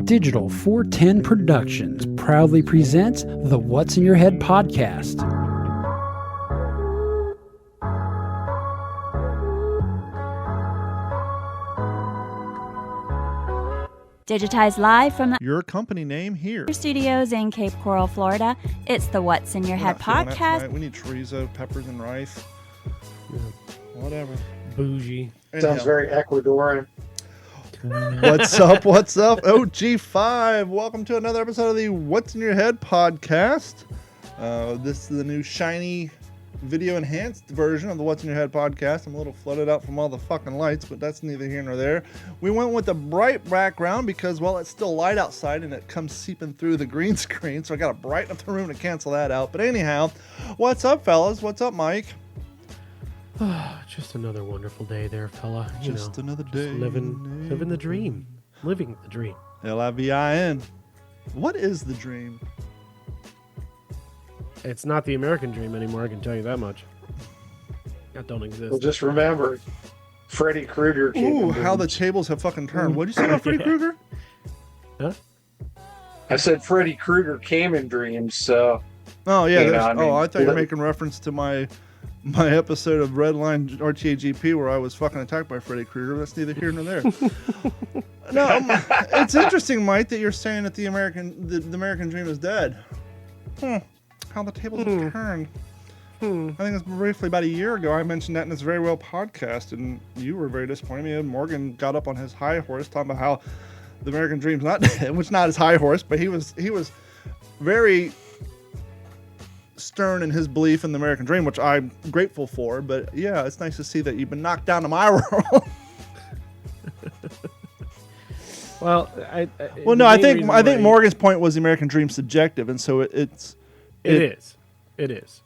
Digital 410 Productions proudly presents the What's in Your Head podcast. Digitized live from your company name here. the studios in Cape Coral, Florida. It's the What's in Your Head podcast. We need chorizo, peppers, and rice. Yeah. Whatever. Bougie. Sounds very Ecuadorian. What's up? What's up? OG5. Welcome to another episode of the What's in Your Head podcast. This is the new shiny video enhanced version of the What's in Your Head podcast. I'm a little flooded out from all the fucking lights, but that's neither here nor there. We went with a bright background because, well, it's still light outside and it comes seeping through the green screen, so I gotta brighten up the room to cancel that out. But anyhow, what's up, fellas? What's up, Mike? Just another wonderful day there, fella. Another day. Living the dream. Living the dream. L-I-V-I-N. What is the dream? It's not the American dream anymore, I can tell you that much. That don't exist. Well, just remember, Freddy Krueger. Ooh, how the tables have fucking turned. What did you say about Freddy Krueger? Huh? I said Freddy Krueger came in dreams, so... Oh, yeah. You know, I mean, I thought you were making reference to my episode of Redline RTAGP where I was fucking attacked by Freddy Krueger. That's neither here nor there. No, it's interesting, Mike, that you're saying that the American dream is dead. How the tables have turned. I think it's briefly about a year ago I mentioned that in this Very Well podcast, and you were very disappointed. Me and Morgan got up on his high horse talking about how the American dream's not dead, which not his high horse, but he was very stern in his belief in the American dream, which I'm grateful for. But yeah, it's nice to see that you've been knocked down to my world. Well, I think Morgan's point was the American dream's subjective, and so it is.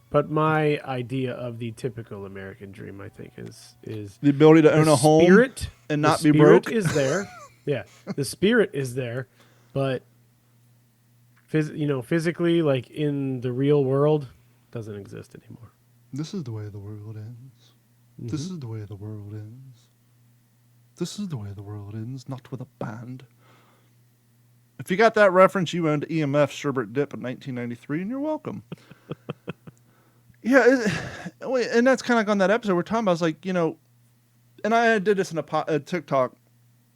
But my idea of the typical American dream, I think, is the ability to own a home and not be broke. The spirit is there. Yeah, the spirit is there, but physically, like in the real world, doesn't exist anymore. This is the way the world ends. Mm-hmm. This is the way the world ends. This is the way the world ends, not with a band. If you got that reference, you owned EMF Sherbert Dip in 1993, and you're welcome. Yeah, and that's kind of like on that episode we're talking about. I was like, and I did this in a TikTok, a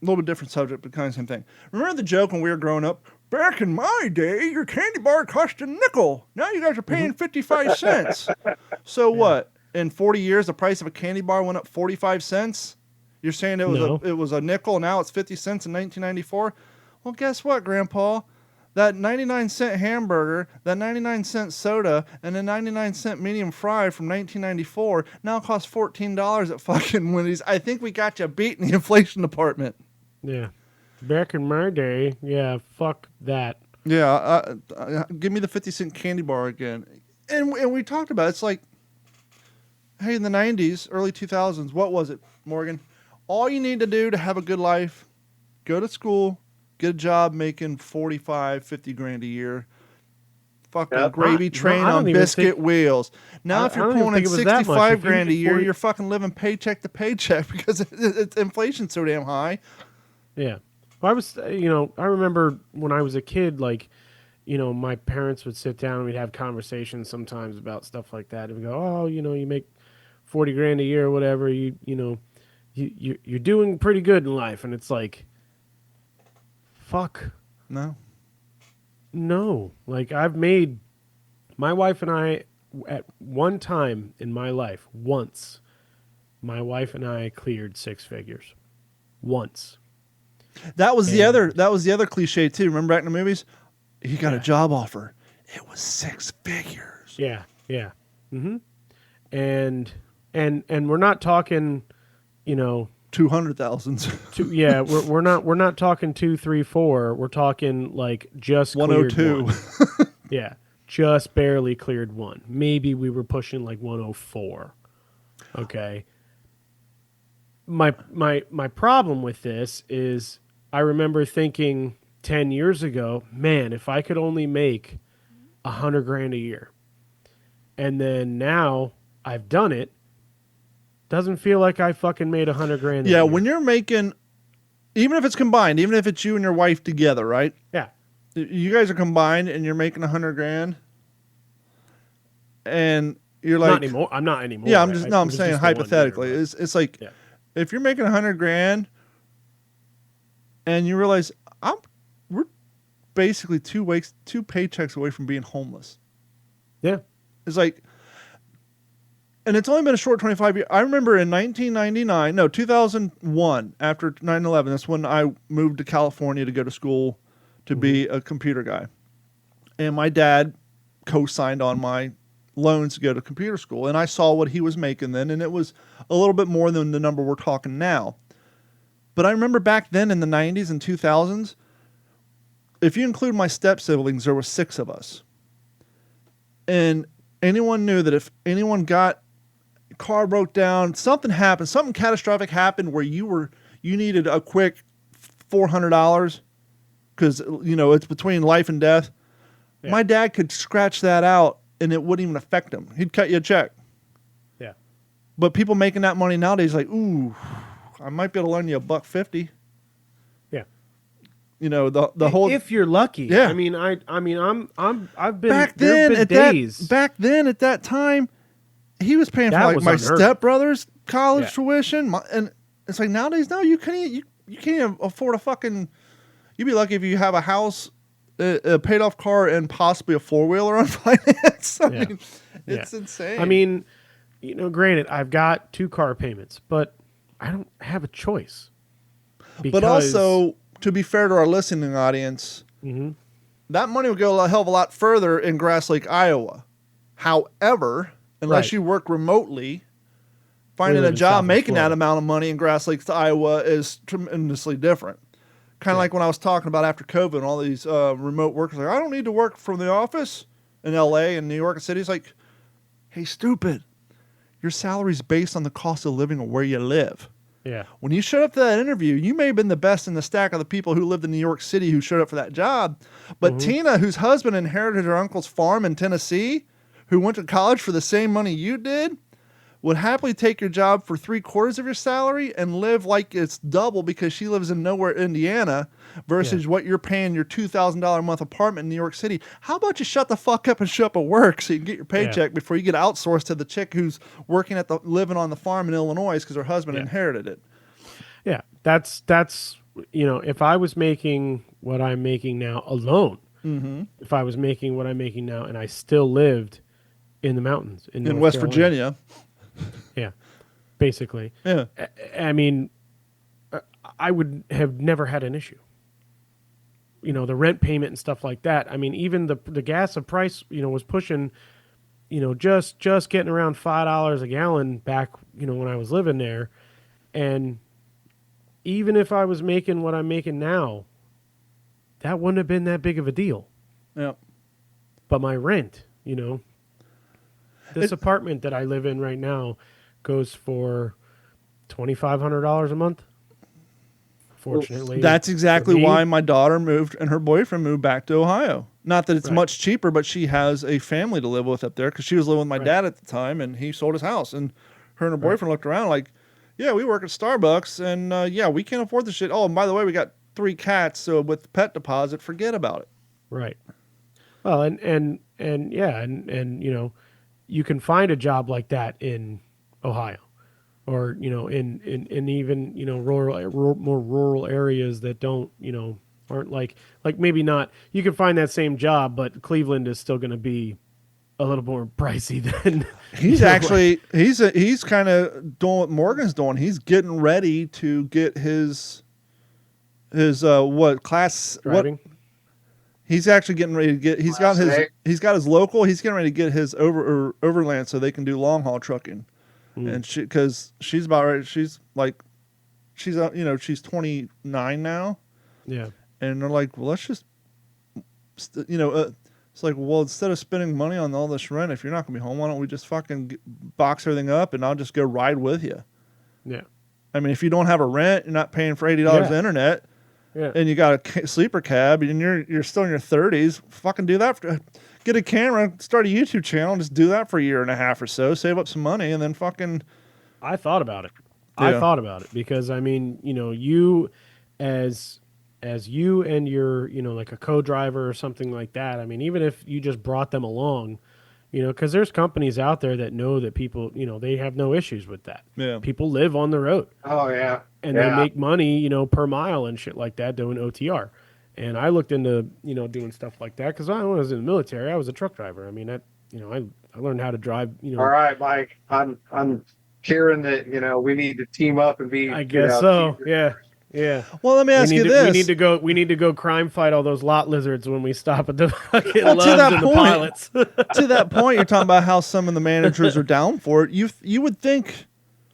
little bit different subject, but kind of the same thing. Remember the joke when we were growing up? Back in my day, your candy bar cost a nickel. Now you guys are paying 55 cents. So what? In 40 years, the price of a candy bar went up 45 cents? You're saying it was a nickel, now it's 50 cents in 1994? Well, guess what, Grandpa? That 99-cent hamburger, that 99-cent soda, and the 99-cent medium fry from 1994 now costs $14 at fucking Wendy's. I think we got you beat in the inflation department. Yeah. Back in my day, yeah, fuck that. Yeah, give me the 50-cent candy bar again. And we talked about it. It's like, hey, in the 90s, early 2000s, what was it, Morgan? All you need to do to have a good life, go to school, get a job making 45, 50 grand a year. Fucking gravy train on biscuit wheels. Now, if you're pulling in 65 grand a year, you're fucking living paycheck to paycheck because inflation's so damn high. Yeah. Well, I remember when I was a kid, like, my parents would sit down and we'd have conversations sometimes about stuff like that. And we go, oh, you make 40 grand a year or whatever. You're doing pretty good in life. And it's like, fuck. No. Like, my wife and I, at one time in my life, my wife and I cleared six figures. Once. That was the other cliche too. Remember back in the movies? He got a job offer. It was six figures. Yeah. Mm-hmm. And we're not talking, 200,000. Yeah, we're not talking 2, 3, 4. We're talking like just 102. Yeah, just barely cleared one. Maybe we were pushing like 104. Okay. My problem with this is I remember thinking 10 years ago, man, if I could only make 100 grand a year. And then now I've done it. Doesn't feel like I fucking made 100 grand a year. When you're making even if it's combined, even if it's you and your wife together, right? Yeah. You guys are combined and you're making $100,000, and you're like, not anymore. I'm not anymore. yeah, I'm saying just the 1 year, hypothetically, but- it's like, if you're making $100,000 and you realize we're basically two paychecks away from being homeless. Yeah. It's like, and it's only been a short 25 years. I remember in 2001, after 9/11, that's when I moved to California to go to school to be a computer guy. And my dad co-signed on my loans to go to computer school. And I saw what he was making then, and it was a little bit more than the number we're talking now. But I remember back then in the 90s and 2000s, if you include my step siblings, there were 6 of us. And anyone knew that if anyone got car broke down, something happened, something catastrophic happened where you needed a quick $400 because it's between life and death. Yeah. My dad could scratch that out and it wouldn't even affect him. He'd cut you a check. Yeah. But people making that money nowadays, like, ooh, I might be able to loan you $150. Yeah. The whole, if you're lucky. Yeah. I mean, I've been back then at days. at that time, he was paying for like my stepbrother's college tuition, and it's like nowadays, no, you can't even afford a fucking. You'd be lucky if you have a house, a paid off car, and possibly a 4-wheeler on finance. I mean, it's insane. I mean, granted, I've got 2 car payments, but I don't have a choice. But also, to be fair to our listening audience, that money would go a hell of a lot further in Grass Lake, Iowa. However, unless you work remotely, finding a job making that amount of money in Grass Lake, Iowa is tremendously different. Kind of like when I was talking about after COVID and all these remote workers, like, I don't need to work from the office in LA and New York City. It's like, hey, stupid, your salary's based on the cost of living of where you live. Yeah. When you showed up to that interview, you may have been the best in the stack of the people who lived in New York City who showed up for that job. But Tina, whose husband inherited her uncle's farm in Tennessee, who went to college for the same money you did, would happily take your job for 3/4 of your salary and live like it's double because she lives in nowhere, Indiana, versus what you're paying your $2,000 a month apartment in New York City. How about you shut the fuck up and show up at work so you can get your paycheck before you get outsourced to the chick who's working living on the farm in Illinois because her husband inherited it. Yeah, that's if I was making what I'm making now alone, if I was making what I'm making now and I still lived in the mountains in West Virginia. Yeah, basically. Yeah. I mean, I would have never had an issue. The rent payment and stuff like that. I mean, even the gas price, was pushing, just getting around $5 a gallon back, when I was living there. And even if I was making what I'm making now, that wouldn't have been that big of a deal. Yeah. But my rent, this apartment that I live in right now goes for $2,500 a month. Fortunately, that's exactly why my daughter moved and her boyfriend moved back to Ohio. Not that it's much cheaper, but she has a family to live with up there because she was living with my dad at the time, and he sold his house. And her and her boyfriend looked around like, yeah, we work at Starbucks, and we can't afford this shit. Oh, and by the way, we got 3 cats, so with pet deposit, forget about it. Right. Well, and you can find a job like that in Ohio, or in even more rural areas that don't aren't like maybe not. You can find that same job, but Cleveland is still going to be a little more pricey than he's actually he's kind of doing what Morgan's doing. He's getting ready to get his class driving. What, he's actually getting ready to get. He's got his local. He's getting ready to get his overland so they can do long haul trucking. And because she's about ready. She's 29 now. Yeah. And they're like, well, let's just it's like, well, instead of spending money on all this rent, if you're not gonna be home, why don't we just fucking box everything up and I'll just go ride with you. Yeah. I mean, if you don't have a rent, you're not paying for $80 internet. Yeah. And you got a sleeper cab, and you're still in your 30s. Fucking do that. Get a camera, start a YouTube channel, and just do that for a year and a half or so. Save up some money, and then fucking. I thought about it. Yeah. I thought about it because I mean, as you and your, like a co-driver or something like that. I mean, even if you just brought them along, because there's companies out there that know that people, they have no issues with that. Yeah. People live on the road. Oh yeah. And they make money, per mile and shit like that doing OTR. And I looked into, doing stuff like that because when I was in the military, I was a truck driver. I mean, I learned how to drive, All right, Mike. I'm hearing that we need to team up and be. I guess so. Yeah. Well, let me ask you this: we need to go crime fight all those lot lizards when we stop at the fucking Well, Loves and the pilots. To that point, you're talking about how some of the managers are down for it. You would think,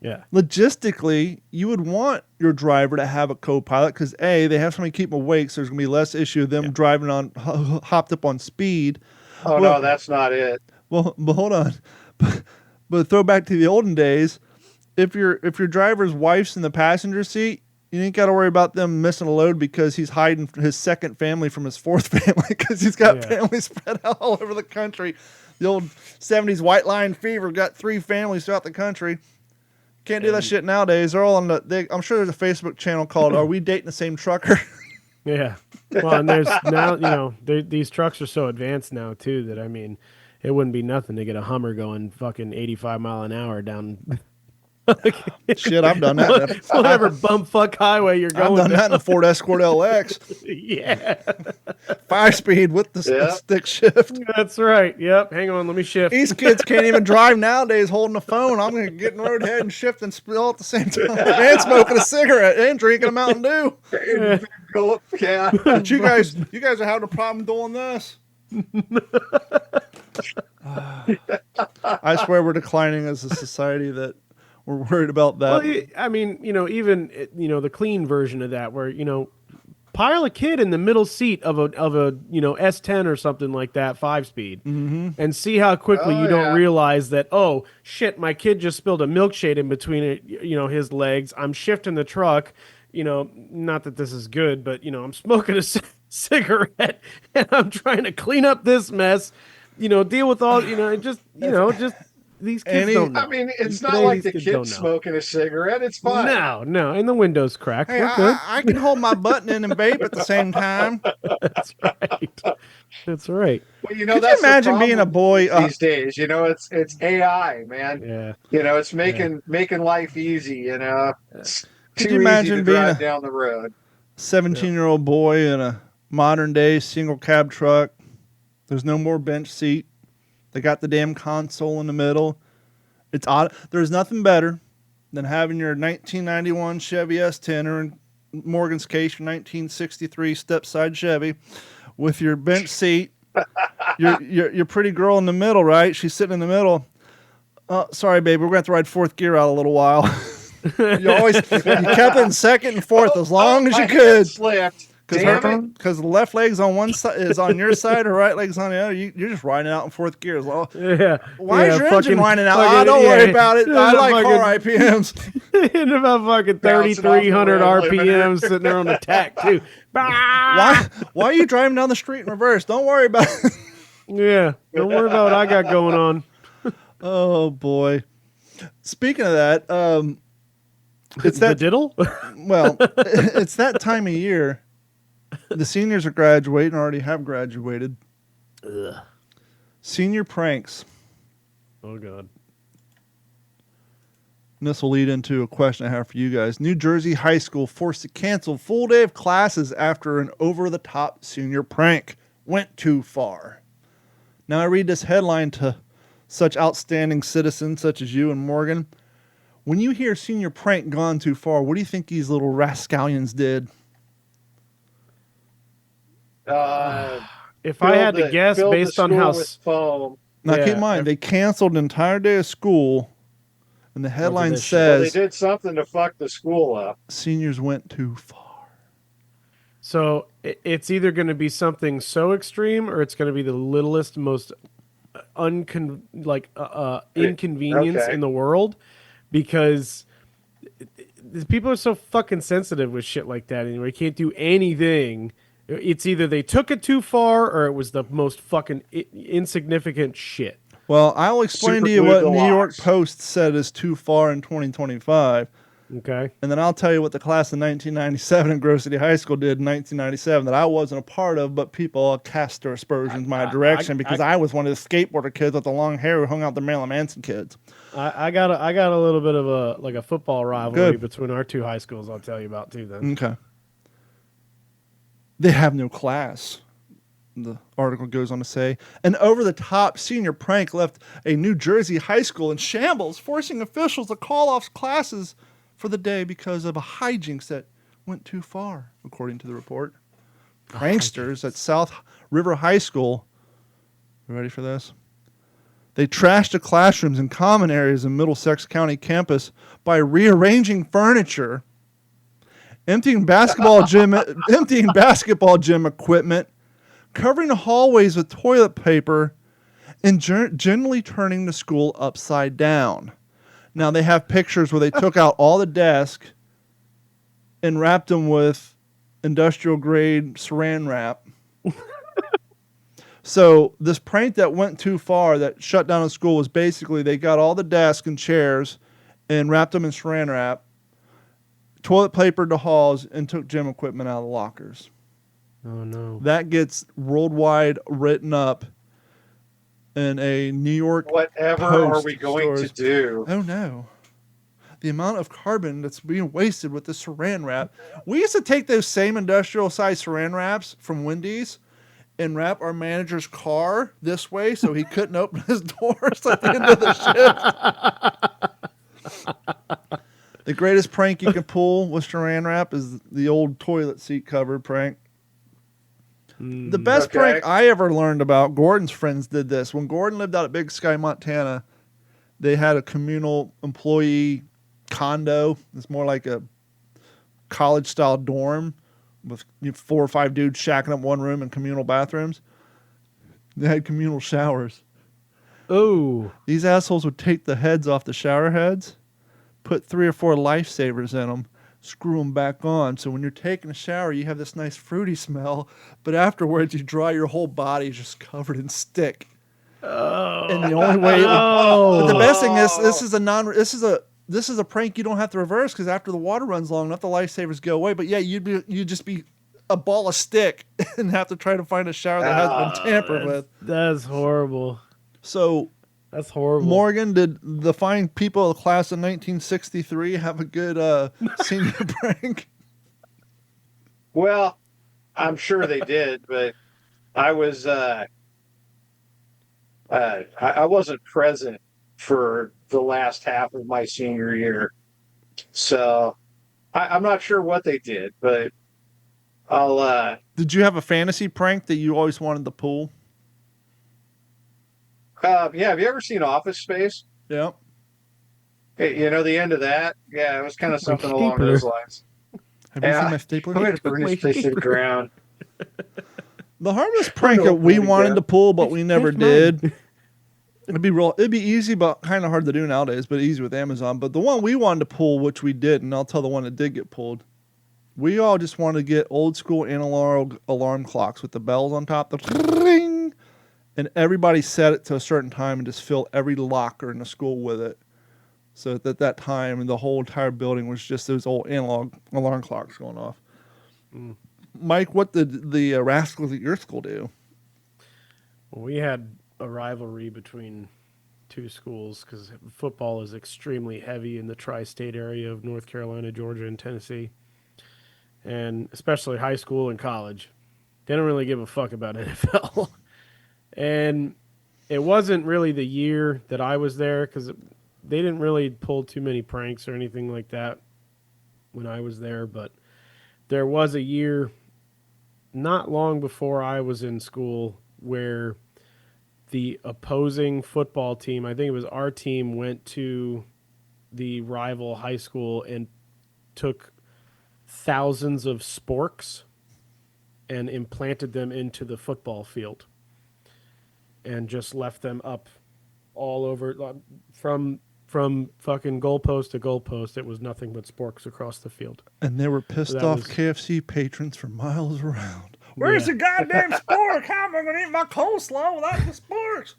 logistically, you would want your driver to have a co-pilot because they have somebody keep them awake, so there's gonna be less issue of them driving on hopped up on speed. Oh no, that's not it. Well, but hold on, but throw back to the olden days. If your driver's wife's in the passenger seat, you ain't got to worry about them missing a load because he's hiding his second family from his fourth family because he's got families spread out all over the country. The old 70s white line fever got 3 families throughout the country. Can't do that shit nowadays. They're all on I'm sure there's a Facebook channel called "Are We Dating the Same Trucker?" Yeah. Well, and there's now, these trucks are so advanced now too that I mean, it wouldn't be nothing to get a Hummer going fucking 85 mile an hour down. Shit, I've done that. Whatever bumfuck highway you're going. I've done that in a Ford Escort LX. Yeah. 5-speed with the stick shift. That's right. Yep. Hang on, let me shift. These kids can't even drive nowadays holding a phone. I'm going to get in the road head and shift and spill at the same time. And smoking a cigarette and drinking a Mountain Dew. Yeah. But you guys are having a problem doing this. I swear we're declining as a society that we're worried about that. Well, I mean, even the clean version of that, where pile a kid in the middle seat of a S10 or something like that, 5-speed, and see how quickly you don't realize that. Oh shit, my kid just spilled a milkshake in between his legs. I'm shifting the truck. Not that this is good, but I'm smoking a cigarette and I'm trying to clean up this mess. Deal with all just these kids don't know. I mean, it's not like the kid's smoking a cigarette. It's fine. No, and the window's cracked. Hey, We're good. I can hold my button in and vape at the same time. That's right. That's right. Well, Could you imagine being a boy these days? It's AI, man. Yeah. It's making life easy. It's Could too you imagine easy to being drive a down the road. 17-year-old boy in a modern day single cab truck? There's no more bench seat. They got the damn console in the middle. It's odd. There's nothing better than having your 1991 Chevy S10 or in Morgan's case, your 1963 step-side Chevy with your bench seat. your pretty girl in the middle, right? She's sitting in the middle. Sorry, baby, we're going to have to ride fourth gear out a little while. you kept it in second and fourth as long as you could. Slipped. Because the left leg's on one side is on your side, or right leg's on the other. You're just riding out in fourth gear. Well, why is your engine whining out? Don't worry about it. I like car IPMs. In about fucking 3,300 RPMs sitting there on the tack too. Why are you driving down the street in reverse? Don't worry about it. Yeah, don't worry about what I got going on. Oh boy. Speaking of that, it's that diddle. Well, it's that time of year. The seniors are graduating, or already have graduated. Ugh. Senior pranks. Oh, God. And this will lead into a question I have for you guys. New Jersey high school forced to cancel full day of classes after an over-the-top senior prank went too far. Now, I read this headline to such outstanding citizens such as you and Morgan. When you hear senior prank gone too far, what do you think these little rascallions did? If I had to guess based on how... Now, keep in mind, they canceled an entire day of school, and the headline says... they did something to fuck the school up. Seniors went too far. So, it's either going to be something so extreme, or it's going to be the littlest, most inconvenience in the world, because people are so fucking sensitive with shit like that anyway. You can't do anything. It's either they took it too far or it was the most fucking insignificant shit. Well, I'll explain to you what New York Post said is too far in 2025. Okay. And then I'll tell you what the class of 1997 in Grove City High School did in 1997 that I wasn't a part of, but people cast their aspersions my direction because I was one of the skateboarder kids with the long hair who hung out with the Marilyn Manson kids. I got a little bit of a football rivalry Good. between our two high schools. I'll tell you about too. Then. Okay. They have no class, the article goes on to say. An over-the-top senior prank left a New Jersey high school in shambles, forcing officials to call off classes for the day because of a hijinks that went too far, according to the report. Pranksters at South River High School, you ready for this? They trashed the classrooms and common areas in Middlesex County campus by rearranging furniture, emptying basketball gym equipment, covering the hallways with toilet paper, and generally turning the school upside down. Now, they have pictures where they took out all the desks and wrapped them with industrial-grade saran wrap. So this prank that went too far, that shut down a school, was basically they got all the desks and chairs and wrapped them in saran wrap, toilet papered the halls, and took gym equipment out of the lockers. Oh, no. That gets worldwide written up in a New York Whatever Post are we going to do? Oh, no. The amount of carbon that's being wasted with the saran wrap. We used to take those same industrial-sized saran wraps from Wendy's and wrap our manager's car this way so he couldn't open his doors at the end of the shift. The greatest prank you can pull with saran wrap is the old toilet seat cover prank. The best prank I ever learned about, Gordon's friends did this. When Gordon lived out at Big Sky, Montana, they had a communal employee condo. It's more like a college-style dorm with 4 or 5 dudes shacking up one room and communal bathrooms. They had communal showers. Oh. These assholes would take the heads off the shower heads, put 3 or 4 lifesavers in them, screw them back on. So when you're taking a shower, you have this nice fruity smell, but afterwards you dry, your whole body is just covered in stick. Oh. And the only way but the best thing is this is a prank you don't have to reverse, because after the water runs long enough, the lifesavers go away. But yeah, you'd just be a ball of stick and have to try to find a shower that hasn't been tampered with. That's horrible. So that's horrible. Morgan, did the fine people of the class of 1963 have a good senior prank? Well, I'm sure they did, but I was I wasn't present for the last half of my senior year, so I'm not sure what they did, but I'll. Did you have a fantasy prank that you always wanted to pull? Yeah, have you ever seen Office Space? Yeah. Hey, you know the end of that? Yeah, it was kind of something along those lines. Have you seen my stapler? I'm going to put this place to the ground. The hardest prank that we wanted to pull, but we never did. It'd be easy, but kind of hard to do nowadays, but easy with Amazon. But the one we wanted to pull, which we did, and I'll tell the one that did get pulled. We all just wanted to get old school analog alarm clocks with the bells on top, the ring, and everybody set it to a certain time and just fill every locker in the school with it. So at that time, the whole entire building was just those old analog alarm clocks going off. Mm. Mike, what did the rascals at your school do? Well, we had a rivalry between two schools because football is extremely heavy in the tri-state area of North Carolina, Georgia, and Tennessee, and especially high school and college. They don't really give a fuck about NFL. And it wasn't really the year that I was there because they didn't really pull too many pranks or anything like that when I was there, but there was a year not long before I was in school where the opposing football team, I think it was our team, went to the rival high school and took thousands of sporks and implanted them into the football field and just left them up all over from fucking goalpost to goalpost. It was nothing but sporks across the field. And they were pissed off KFC patrons for miles around. Where's the goddamn spork? How am I going to eat my coleslaw without the sporks?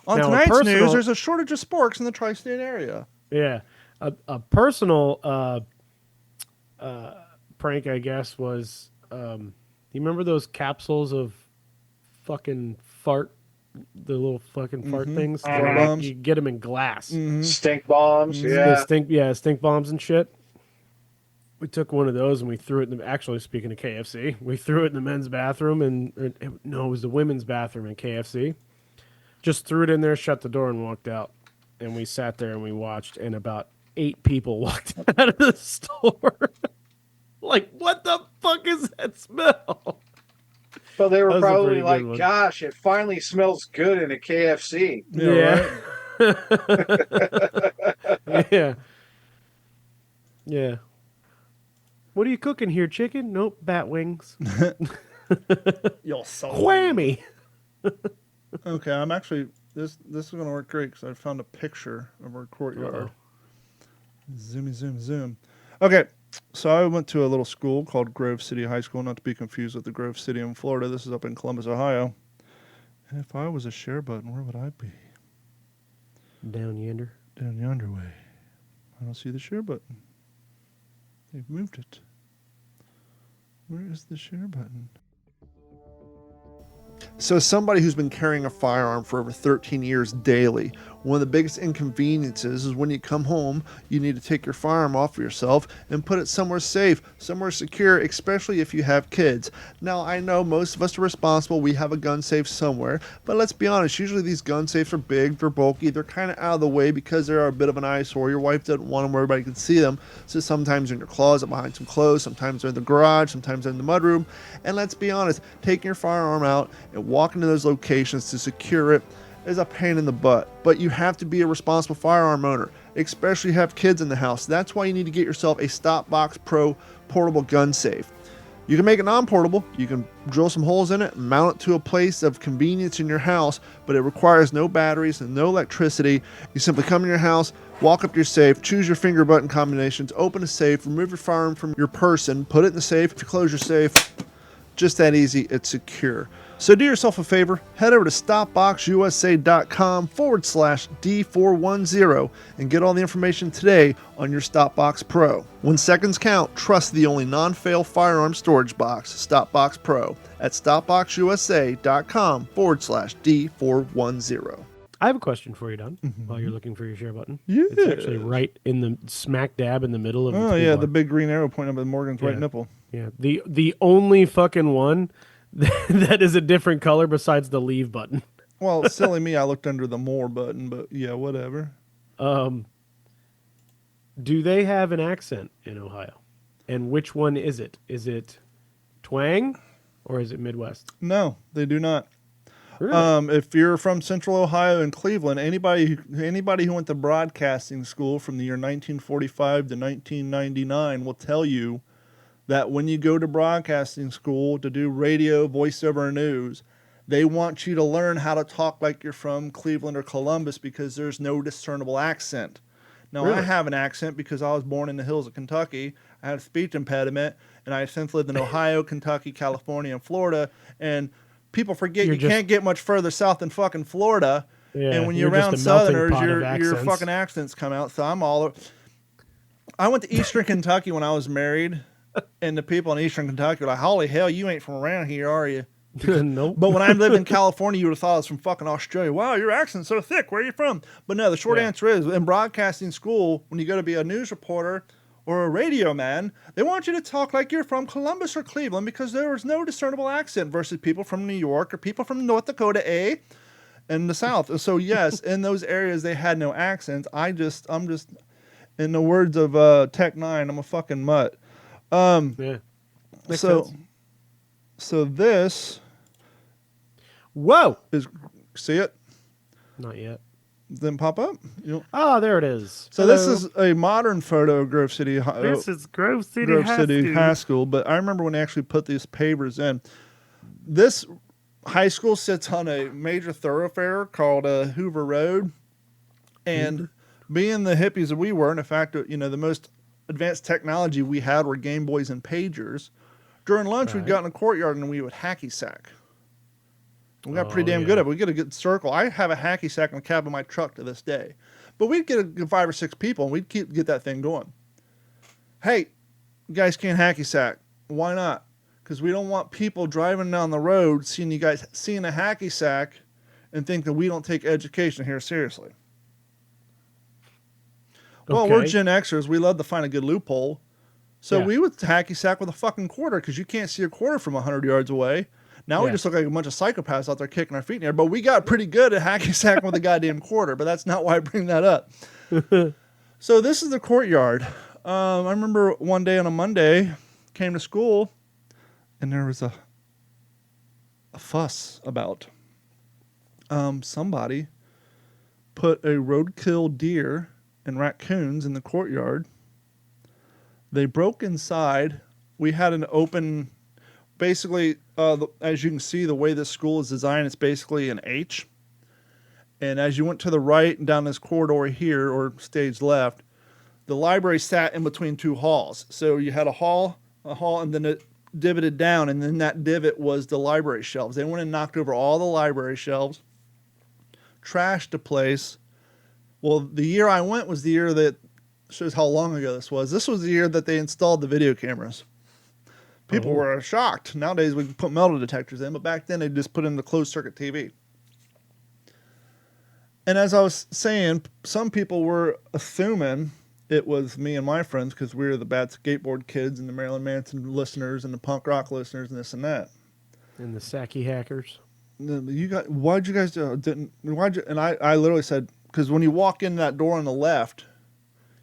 On tonight's news, there's a shortage of sporks in the tri-state area. Yeah. A personal prank, I guess, was you remember those capsules of fucking fart, the little fucking fart things? Fart They're bombs. you get them in glass. Stink bombs. The Yeah. stink bombs and shit. We took one of those and we threw it in the. Actually, speaking of KFC, we threw it in the men's bathroom no, it was the women's bathroom in KFC. Just threw it in there, shut the door, and walked out. And we sat there and we watched, and about 8 people walked out of the store. Like, what the fuck is that smell? Well, they That were was a probably pretty good like, one. gosh, it finally smells good in a KFC. Yeah. Yeah. What are you cooking here, chicken? Nope, bat wings. Y'all saw. Whammy. Okay, I'm actually this is gonna work great because I found a picture of our courtyard. Zoom. Okay, so I went to a little school called Grove City High School, not to be confused with the Grove City in Florida. This is up in Columbus, Ohio. And if I was a share button, where would I be? Down yonder. Down yonder way. I don't see the share button. They've moved it. Where is the share button? So as somebody who's been carrying a firearm for over 13 years daily, one of the biggest inconveniences is when you come home, you need to take your firearm off of yourself and put it somewhere safe, somewhere secure, especially if you have kids. Now, I know most of us are responsible. We have a gun safe somewhere, but let's be honest, usually these gun safes are big, they're bulky, they're kind of out of the way because they're a bit of an eyesore. Your wife doesn't want them where everybody can see them, so sometimes they're in your closet behind some clothes, sometimes they're in the garage, sometimes they're in the mudroom. And let's be honest, taking your firearm out and walking to those locations to secure it is a pain in the butt, but you have to be a responsible firearm owner, especially if you have kids in the house. That's why you need to get yourself a StopBox Pro portable gun safe. You can make it non-portable, you can drill some holes in it, mount it to a place of convenience in your house, but it requires no batteries and no electricity. You simply come in your house, walk up to your safe, choose your finger button combinations, open a safe, remove your firearm from your person, put it in the safe. If you close your safe, just that easy, it's secure. So do yourself a favor, head over to stopboxusa.com/D410 and get all the information today on your StopBox Pro. When seconds count, trust the only non-fail firearm storage box, StopBox Pro, at stopboxusa.com/D410. I have a question for you, Don, while you're looking for your share button. Yeah. It's actually right in the smack dab in the middle of the Oh yeah, toolbar. the big green arrow pointing up at Morgan's right Yeah. nipple. Yeah, the only fucking one that is a different color besides the leave button. Well, silly me, I looked under the more button, but yeah, whatever. Do they have an accent in Ohio? And which one is it? Is it twang or is it Midwest? No, they do not. Really? If you're from Central Ohio and Cleveland, anybody who went to broadcasting school from the year 1945 to 1999 will tell you that when you go to broadcasting school to do radio, voiceover, news, they want you to learn how to talk like you're from Cleveland or Columbus because there's no discernible accent. Now, I Really? have an accent because I was born in the hills of Kentucky. I had a speech impediment, and I have since lived in Ohio, Kentucky, California, and Florida. And people forget you can't get much further south than fucking Florida. Yeah, and when you're you're just around a melting Southerners, pot of your accents. fucking accents come out. So I'm all. I went to Eastern Kentucky when I was married, and the people in Eastern Kentucky were like, "Holy hell, you ain't from around here, are you?" Nope. But when I lived in California, you would have thought I was from fucking Australia. Wow, your accent's so thick. Where are you from? But no, the short answer is, in broadcasting school, when you go to be a news reporter or a radio man, they want you to talk like you're from Columbus or Cleveland because there is no discernible accent versus people from New York or people from North Dakota and the South. And so, yes, in those areas, they had no accents. I'm just, in the words of Tech 9, I'm a fucking mutt. Yeah. Makes sense. So this Whoa! is, see it? Not yet. Didn't pop up? Oh, there it is. So this is a modern photo of Grove City. This is Grove City High School. But I remember when they actually put these pavers in. This high school sits on a major thoroughfare called Hoover Road, and being the hippies that we were, and the fact that the most advanced technology we had were Game Boys and pagers. During lunch, we'd go out in the courtyard and we would hacky sack. We got pretty damn good at it. We get a good circle. I have a hacky sack in the cab of my truck to this day. But we'd get 5 or 6 people and we'd get that thing going. Hey, you guys can't hacky sack. Why not? Because we don't want people driving down the road seeing you guys seeing a hacky sack and think that we don't take education here seriously. Well, we're Gen Xers. We love to find a good loophole. So we would hacky sack with a fucking quarter because you can't see a quarter from 100 yards away. Now we just look like a bunch of psychopaths out there kicking our feet in the air. But we got pretty good at hacky sacking with a goddamn quarter. But that's not why I bring that up. So this is the courtyard. I remember one day on a Monday, came to school, and there was a fuss about somebody put a roadkill deer and raccoons in the courtyard. They broke inside. We had an open, basically, as you can see, the way this school is designed, it's basically an H. And as you went to the right and down this corridor here, or stage left, the library sat in between two halls. So you had a hall, and then it divoted down, and then that divot was the library shelves. They went and knocked over all the library shelves, trashed the place. Well, the year I went was the year that shows how long ago this was. This was the year that they installed the video cameras. People were shocked. Nowadays we can put metal detectors in, but back then they just put in the closed circuit TV. And as I was saying, some people were assuming it was me and my friends because we were the bad skateboard kids and the Marilyn Manson listeners and the punk rock listeners and this and that. And the Sacky hackers. Why'd you guys didn't? Why'd you? And I literally said, because when you walk in that door on the left,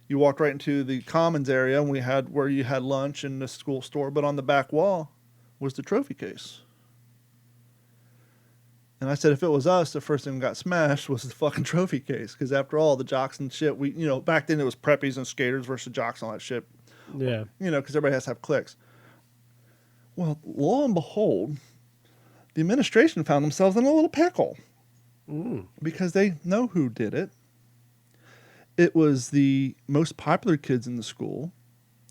you walked right into the commons area, and we had where you had lunch in the school store. But on the back wall was the trophy case. And I said, if it was us, the first thing that got smashed was the fucking trophy case. Because after all, the jocks and shit, back then it was preppies and skaters versus jocks and all that shit. Yeah. Because everybody has to have clicks. Well, lo and behold, the administration found themselves in a little pickle. Because they know who did it. It was the most popular kids in the school.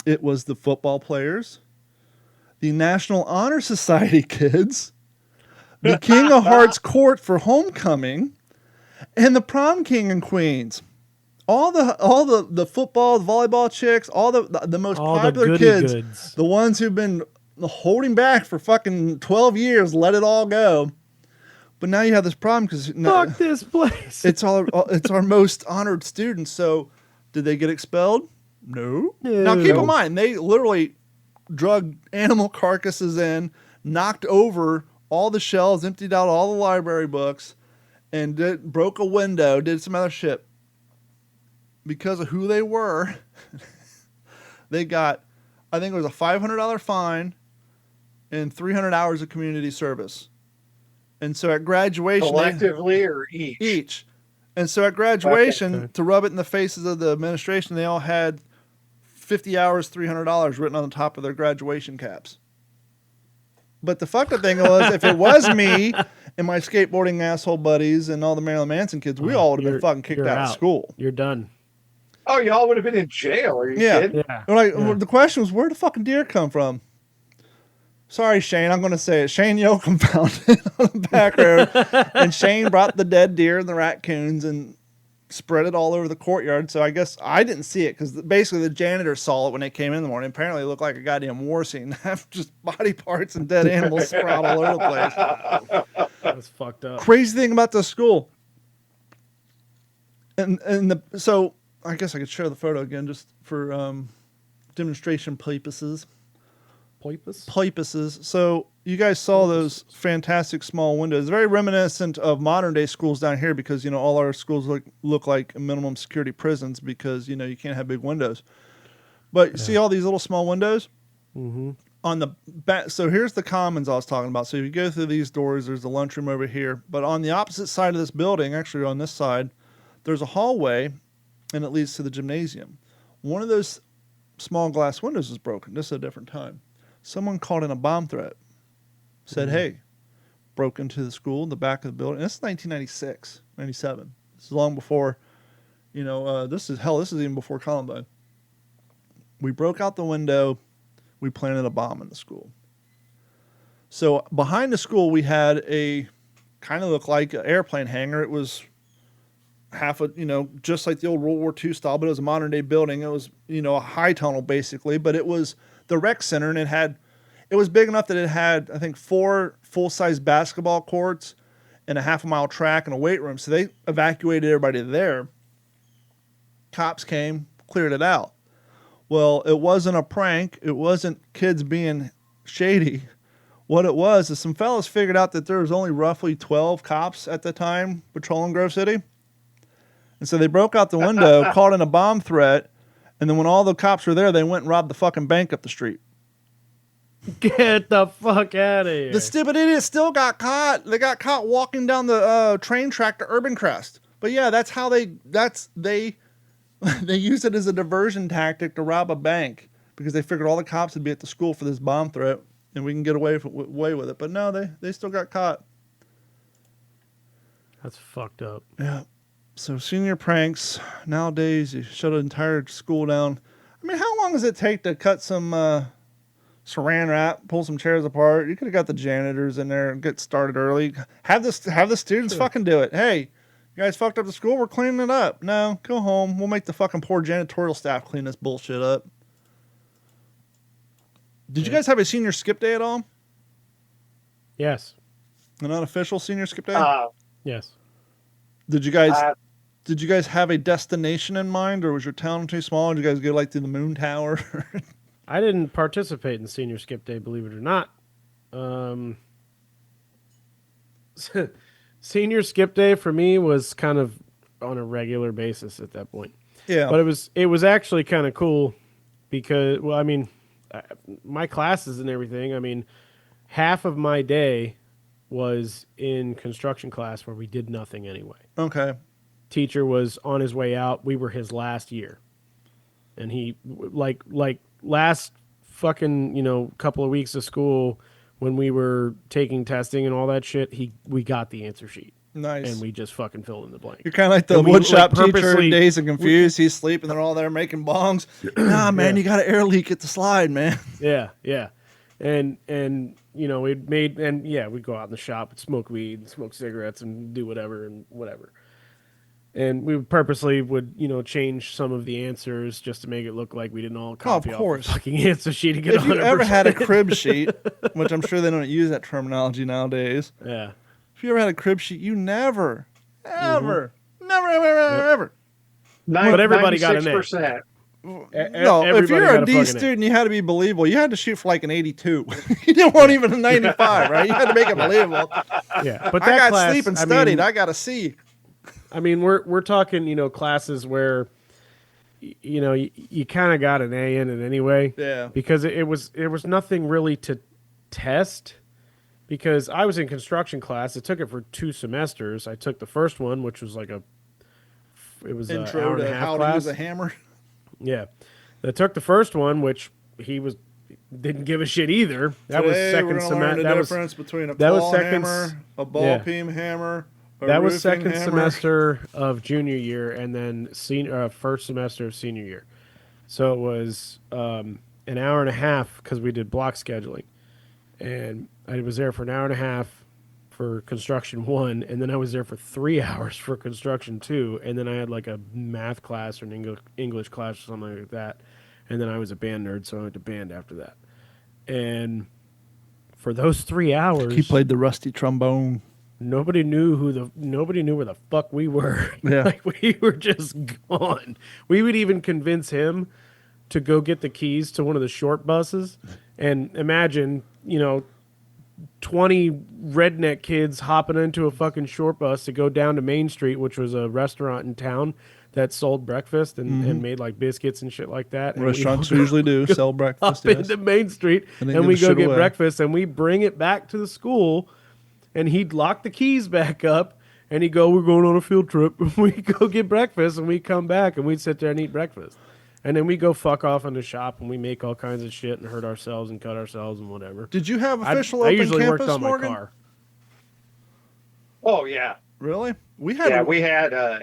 It was the football players, the National Honor Society kids, the King of Hearts court for homecoming, and the prom king and queens. All the football, the volleyball chicks, all the most popular kids, the ones who've been holding back for fucking 12 years, let it all go. But now you have this problem because fuck this place. It's our most honored students. So, did they get expelled? No. Now keep in mind, they literally drug animal carcasses in, knocked over all the shelves, emptied out all the library books, and broke a window, did some other shit. Because of who they were, they got, I think it was a $500 fine and 300 hours of community service. And so at graduation... Collectively or each? Each. And so at graduation, to rub it in the faces of the administration, they all had 50 hours, $300 written on the top of their graduation caps. But the fucked up thing was, if it was me and my skateboarding asshole buddies and all the Marilyn Manson kids, we all would have been fucking kicked out of school. You're done. Oh, y'all would have been in jail. Are you kidding? Yeah. The question was, where did the fucking deer come from? Sorry, Shane, I'm going to say it. Shane Yoakum found it on the back road. And Shane brought the dead deer and the raccoons and spread it all over the courtyard. So I guess I didn't see it because basically the janitor saw it when they came in the morning. Apparently it looked like a goddamn war scene. Just body parts and dead animals spread all over the place. That's fucked up. Crazy thing about the school. So I guess I could share the photo again just for demonstration purposes. Purposes. So you guys saw those fantastic small windows, very reminiscent of modern day schools down here because all our schools look like minimum security prisons because you can't have big windows. But you see all these little small windows on the back. So here's the commons I was talking about. So if you go through these doors, there's the lunchroom over here. But on the opposite side of this building, actually on this side, there's a hallway, and it leads to the gymnasium. One of those small glass windows is broken. This is a different time. Someone called in a bomb threat. Said, hey, broke into the school in the back of the building. This is 1996, 97. This is long before, this is even before Columbine. We broke out the window. We planted a bomb in the school. So behind the school, we had a kind of looked like an airplane hangar. It was just like the old World War II style, but it was a modern day building. It was, a high tunnel basically, but it was the rec center, and it was big enough that it had, I think, 4 full-size basketball courts and a half-a-mile track and a weight room. So they evacuated everybody there. Cops came, cleared it out. Well, it wasn't a prank. It wasn't kids being shady. What it was is some fellas figured out that there was only roughly 12 cops at the time patrolling Grove City. And so they broke out the window, called in a bomb threat, and then when all the cops were there, they went and robbed the fucking bank up the street. Get the fuck out of here. The stupid idiots still got caught. They got caught walking down the train track to Urban Crest. But yeah, that's how they use it as a diversion tactic to rob a bank because they figured all the cops would be at the school for this bomb threat and we can get away with it. But no, they still got caught. That's fucked up. Yeah. So senior pranks, nowadays you shut an entire school down. I mean, how long does it take to cut some saran wrap, pull some chairs apart? You could have got the janitors in there and get started early. Have the students fucking do it. Hey, you guys fucked up the school, we're cleaning it up. No, go home. We'll make the fucking poor janitorial staff clean this bullshit up. Did you guys have a senior skip day at all? Yes. An unofficial senior skip day? Yes. Did you guys have a destination in mind, or was your town too small? Did you guys go like to the moon tower? I didn't participate in senior skip day, believe it or not. Senior skip day for me was kind of on a regular basis at that point. Yeah. But it was actually kind of cool because, well, I mean, my classes and everything, I mean, half of my day was in construction class where we did nothing anyway. Okay. Teacher was on his way out. We were his last year. And he, like last fucking, couple of weeks of school when we were taking testing and all that shit, we got the answer sheet. Nice. And we just fucking filled in the blank. You're kind of like the woodshop teacher in Dazed and Confused. He's sleeping. They're all there making bongs. Nah, man, you got an air leak at the slide, man. Yeah, yeah. And we'd go out in the shop and smoke weed and smoke cigarettes and do whatever. And we purposely would, change some of the answers just to make it look like we didn't all copy off the fucking answer sheet and get 100%. If you ever had a crib sheet, which I'm sure they don't use that terminology nowadays. Yeah. If you ever had a crib sheet, you never, ever. But everybody got an A. 96%. No, if you're a D student, you had to be believable. You had to shoot for like an 82. You didn't want even a 95, right? You had to make it believable. Yeah, but I got class, sleep and studied. I got a C. I mean, we're talking, classes where, you kind of got an A in it anyway. Yeah. Because it was nothing really to test. Because I was in construction class. I took it for 2 semesters. I took the first one, which was like intro to how to use a hammer. Yeah. I took the first one, which didn't give a shit either. That was second semester. That difference between a claw hammer, a ball beam hammer. That was second semester of junior year, and then first semester of senior year. So it was an hour and a half because we did block scheduling, and I was there for an hour and a half for construction 1, and then I was there for 3 hours for construction 2, and then I had like a math class or an English class or something like that, and then I was a band nerd, so I went to band after that. And for those 3 hours, he played the rusty trombone. Nobody knew where the fuck we were. Yeah. Like we were just gone. We would even convince him to go get the keys to one of the short buses, and imagine, 20 redneck kids hopping into a fucking short bus to go down to Main Street, which was a restaurant in town that sold breakfast and made like biscuits and shit like that. And restaurants usually do sell breakfast. Up into Main Street, and we go get breakfast, and we bring it back to the school. And he'd lock the keys back up, and he'd go, "We're going on a field trip." We go get breakfast, and we come back, and we'd sit there and eat breakfast. And then we go fuck off in the shop, and we make all kinds of shit and hurt ourselves and cut ourselves and whatever. Did you have official I open usually campus, worked on Morgan? my car. Oh, yeah. Really? We had a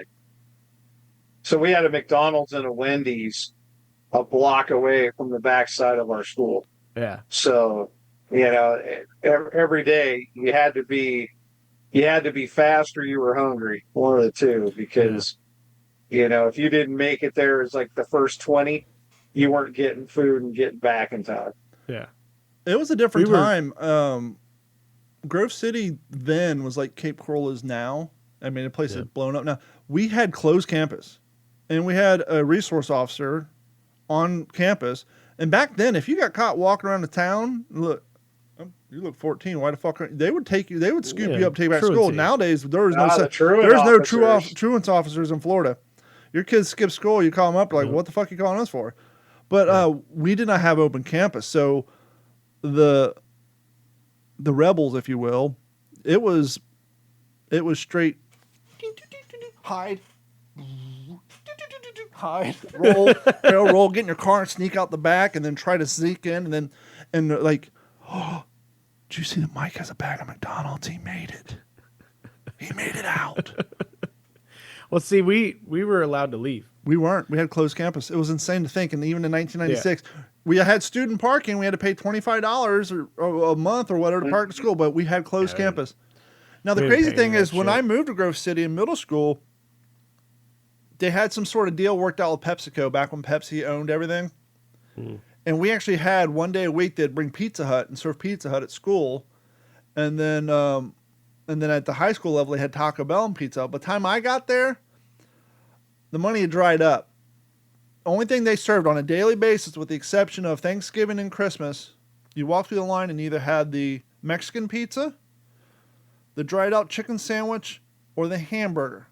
McDonald's and a Wendy's a block away from the backside of our school. Yeah. So, every day you had to be fast or you were hungry, one of the two, because if you didn't make it there as like the first 20, you weren't getting food and getting back in time. Yeah. It was a different We were- time. Grove City then was like Cape Coral is now. I mean, the place is blown up now. We had closed campus, and we had a resource officer on campus. And back then, if you got caught walking around the town, look, you look 14. Why the fuck? They would take you. They would scoop you up, take you back to school. truancy. Nowadays, there is no the truant there's no officers. truant officers in Florida. Your kids skip school, you call them up like, what the fuck are you calling us for? But we did not have open campus, so the rebels, if you will, it was straight hide, hide, roll, roll, get in your car and sneak out the back, and then try to sneak in, and like, oh, did you see that Mike has a bag of McDonald's? He made it. He made it out. Well, see, we were allowed to leave. We weren't. We had closed campus. It was insane to think. And even in 1996, we had student parking. We had to pay $25 or a month or whatever to park at school, but we had closed campus. Now, the We didn't crazy pay thing that is, when shit. I moved to Grove City in middle school, they had some sort of deal worked out with PepsiCo back when Pepsi owned everything. And we actually had one day a week they'd bring Pizza Hut and serve Pizza Hut at school. And then at the high school level, they had Taco Bell and Pizza Hut. By the time I got there, the money had dried up. Only thing they served on a daily basis, with the exception of Thanksgiving and Christmas, you walked through the line and either had the Mexican pizza, the dried out chicken sandwich, or the hamburger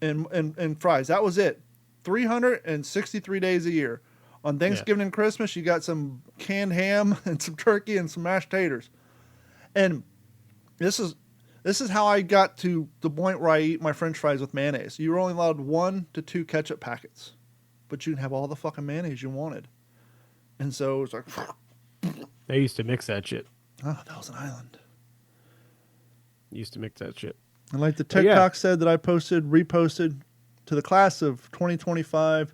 and fries. That was it. 363 days a year. On Thanksgiving and Christmas, you got some canned ham and some turkey and some mashed taters. And this is how I got to the point where I eat my French fries with mayonnaise. You were only allowed 1 to 2 ketchup packets, but you can have all the fucking mayonnaise you wanted. And so it was like, They used to mix that shit. oh, that was an island. Used to mix that shit. And like the But yeah. TikTok said that I reposted to the class of 2025.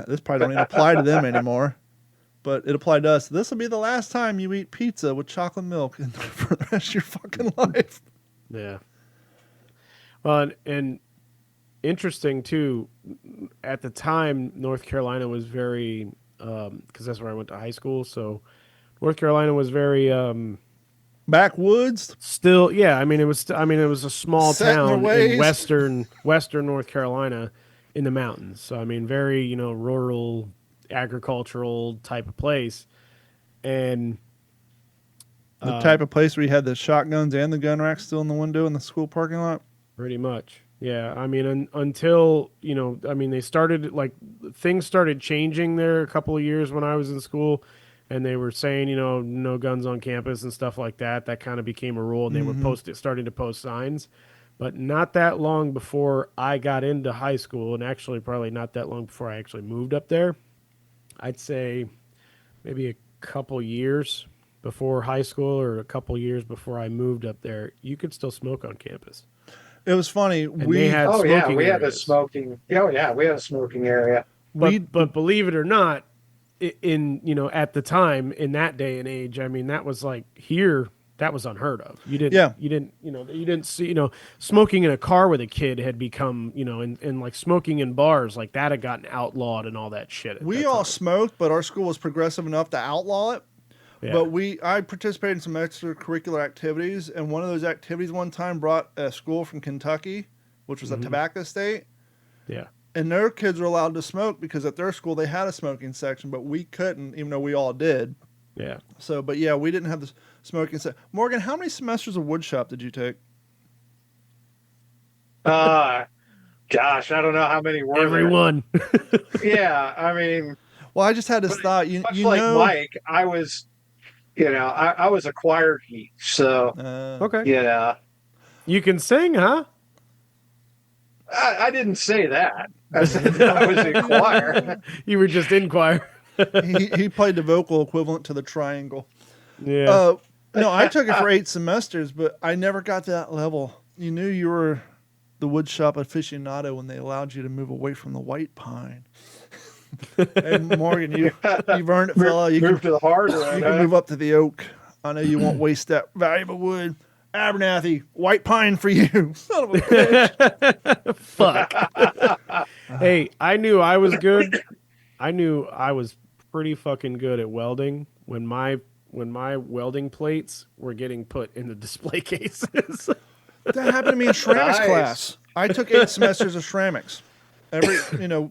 This probably don't even apply to them anymore, but it applied to us. This will be the last time you eat pizza with chocolate milk for the rest of your fucking life. Yeah. Well, and interesting too, at the time, North Carolina was very, because that's where I went to high school. So North Carolina was very, Backwoods. still, yeah. I mean, it was a small Set in their town ways. in western North Carolina in the mountains. So, I mean, very, rural, agricultural type of place. And The type of place where you had the shotguns and the gun racks still in the window in the school parking lot. pretty much. Yeah. I mean, until, they started, like, things started changing there a couple of years when I was in school, and they were saying, no guns on campus and stuff like that. That kind of became a rule, and they were starting to post signs. But not that long before I got into high school, and actually probably not that long before I actually moved up there, I'd say maybe a couple years before high school or a couple years before I moved up there, you could still smoke on campus. It was funny. And We they had Oh yeah, smoking we had a areas. smoking. Oh yeah, we had a smoking area. But believe it or not, at the time, in that day and age, I mean, that was like here, that was unheard of. You didn't see, smoking in a car with a kid had become, and like smoking in bars, like that had gotten outlawed and all that shit. we all smoked, but our school was progressive enough to outlaw it. Yeah. But I participated in some extracurricular activities, and one of those activities one time brought a school from Kentucky, which was a tobacco state, Yeah. and their kids were allowed to smoke because at their school they had a smoking section, but we couldn't, even though we all did. Yeah. So, but yeah, we didn't have the smoking section. Morgan, how many semesters of woodshop did you take? Gosh, I don't know how many were there. Everyone. Yeah, I mean, Well, I just had this thought. You much you like know, Mike, I was, I was a choir geek, so Okay. yeah. You can sing, huh? I didn't say that. I said I was in choir. You were just in choir. he played the vocal equivalent to the triangle. Yeah. No, I took it for 8 semesters, but I never got to that level. You knew you were the woodshop aficionado when they allowed you to move away from the white pine. And Morgan, you've earned it, fella. You Move can, to the hard you one. can move up to the oak. I know you won't waste that valuable wood. Abernathy, white pine for you. Son of a bitch. Fuck. Hey, I knew I was good. I knew I was pretty fucking good at welding when my welding plates were getting put in the display cases. That happened to me in ceramics Nice. class. I took 8 semesters of ceramics.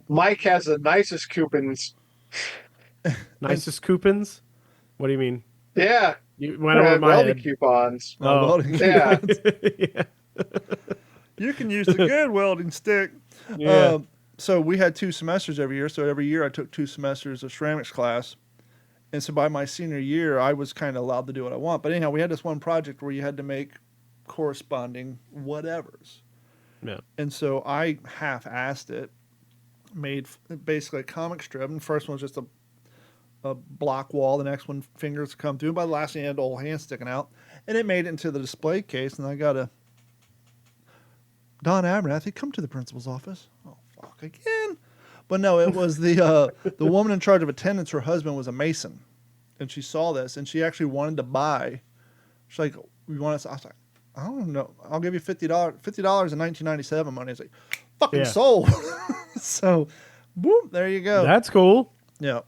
Mike has the nicest coupons. Nicest coupons? What do you mean? Yeah. You went over my welding head. coupons. welding Yeah. Yeah. You can use the good welding stick. Yeah. So we had 2 semesters every year. So every year I took 2 semesters of ceramics class. And so by my senior year, I was kind of allowed to do what I want. But anyhow, we had this one project where you had to make corresponding whatevers. Yeah. And so I half-assed it, made basically a comic strip. And the first one was just a block wall. The next one, fingers come through. By the last one, you had the whole hand sticking out. And it made it into the display case. And I got a Don Abernathy, come to the principal's office. Oh, fuck, again. But no, it was the woman in charge of attendance. Her husband was a mason. And she saw this, and she actually wanted to buy. She's like, "You want us?" I was like, "I don't know. I'll give you $50 in 1997 money." It's like, fucking sold. So, boom, there you go. That's cool. Yeah.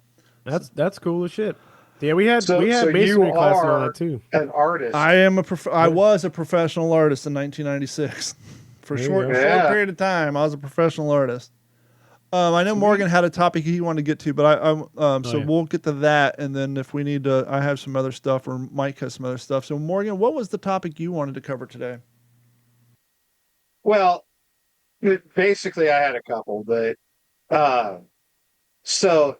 That's cool as shit. Yeah, we had So masonry you class and all are that too. an artist. I was a professional artist in 1996. For a There you short go. Yeah. period of time, I was a professional artist. I know Morgan had a topic he wanted to get to, but yeah. we'll get to that, and then if we need to, I have some other stuff, or Mike has some other stuff. So Morgan, what was the topic you wanted to cover today? Well, basically, I had a couple, but so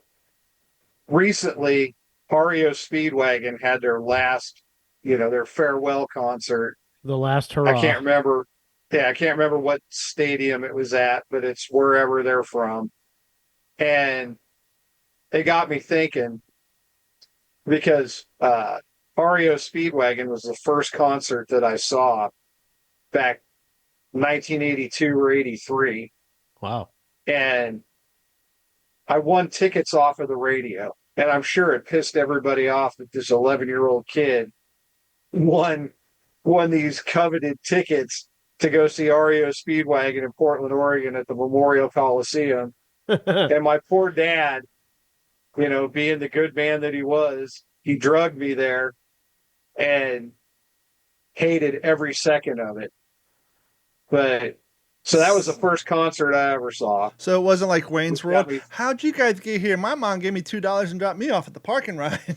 recently, REO Speedwagon had their last, their farewell concert. The last hurrah. I can't remember. Yeah, I can't remember what stadium it was at, but it's wherever they're from. And it got me thinking because REO Speedwagon was the first concert that I saw back 1982 or 83. Wow. And I won tickets off of the radio. And I'm sure it pissed everybody off that this 11-year-old kid won these coveted tickets to go see REO Speedwagon in Portland, Oregon at the Memorial Coliseum. And my poor dad, being the good man that he was, he drugged me there and hated every second of it. But so that was the first concert I ever saw. So it wasn't like Wayne's World. me- How'd you guys get here? My mom gave me $2 and dropped me off at the parking ride.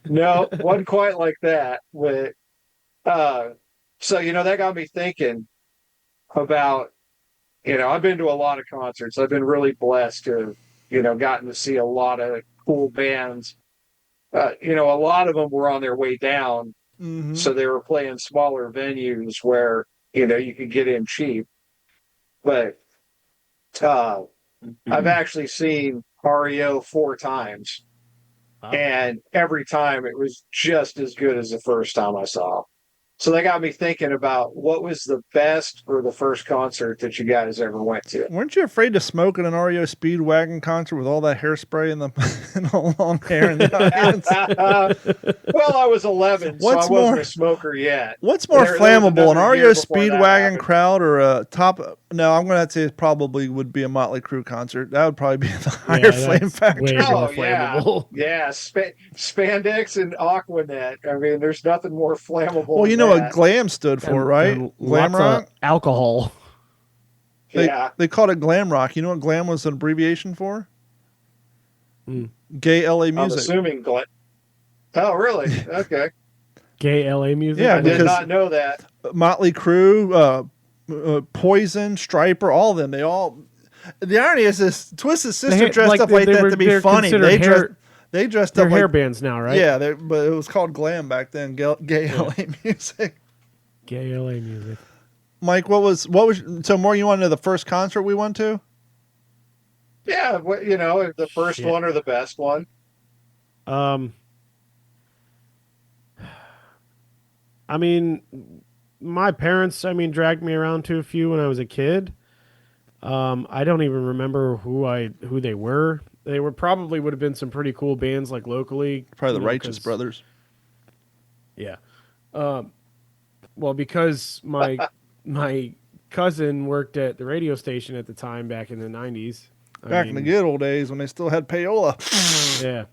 No, wasn't quite like that. But so that got me thinking about, I've been to a lot of concerts. I've been really blessed to have, gotten to see a lot of cool bands. A lot of them were on their way down, so they were playing smaller venues where you could get in cheap. But I've actually seen REO 4 times. Wow. And every time it was just as good as the first time I saw. So that got me thinking about what was the best or the first concert that you guys ever went to. Weren't you afraid to smoke at an REO Speedwagon concert with all that hairspray and the long hair in the audience? Well, I was 11, so I wasn't a smoker yet. What's more There was flammable, an another year REO before that Speedwagon happened. crowd or a top? No, I'm going to have to say it probably would be a Motley Crue concert. That would probably be the higher flame that's factor. way more Oh, yeah. flammable. Yeah, spandex and Aquanet. I mean, there's nothing more flammable Well, you than know that. what glam stood for, right? And Glam lots rock. of alcohol. They called it glam rock. You know what glam was an abbreviation for? Gay LA I'm music. assuming Oh, really? Okay. Gay LA music. Yeah, I did because- not know that. Motley Crue, Poison, Striper, all of them. They all. The irony is this Twisted Sister dressed up like that to be funny. They dressed They're up hair like bands now, right? yeah, but it was called glam back then. Gay LA music. Gay LA music. Mike, what was so more? You want to know the first concert we went to? Yeah, the first Shit. one or the best one. I mean, my parents, dragged me around to a few when I was a kid. I don't even remember who they were. They would have been some pretty cool bands like locally. Probably the you know, Righteous 'cause- Brothers. Yeah. Well, because my cousin worked at the radio station at the time back in the 90s. Back in the good old days when they still had payola. Yeah.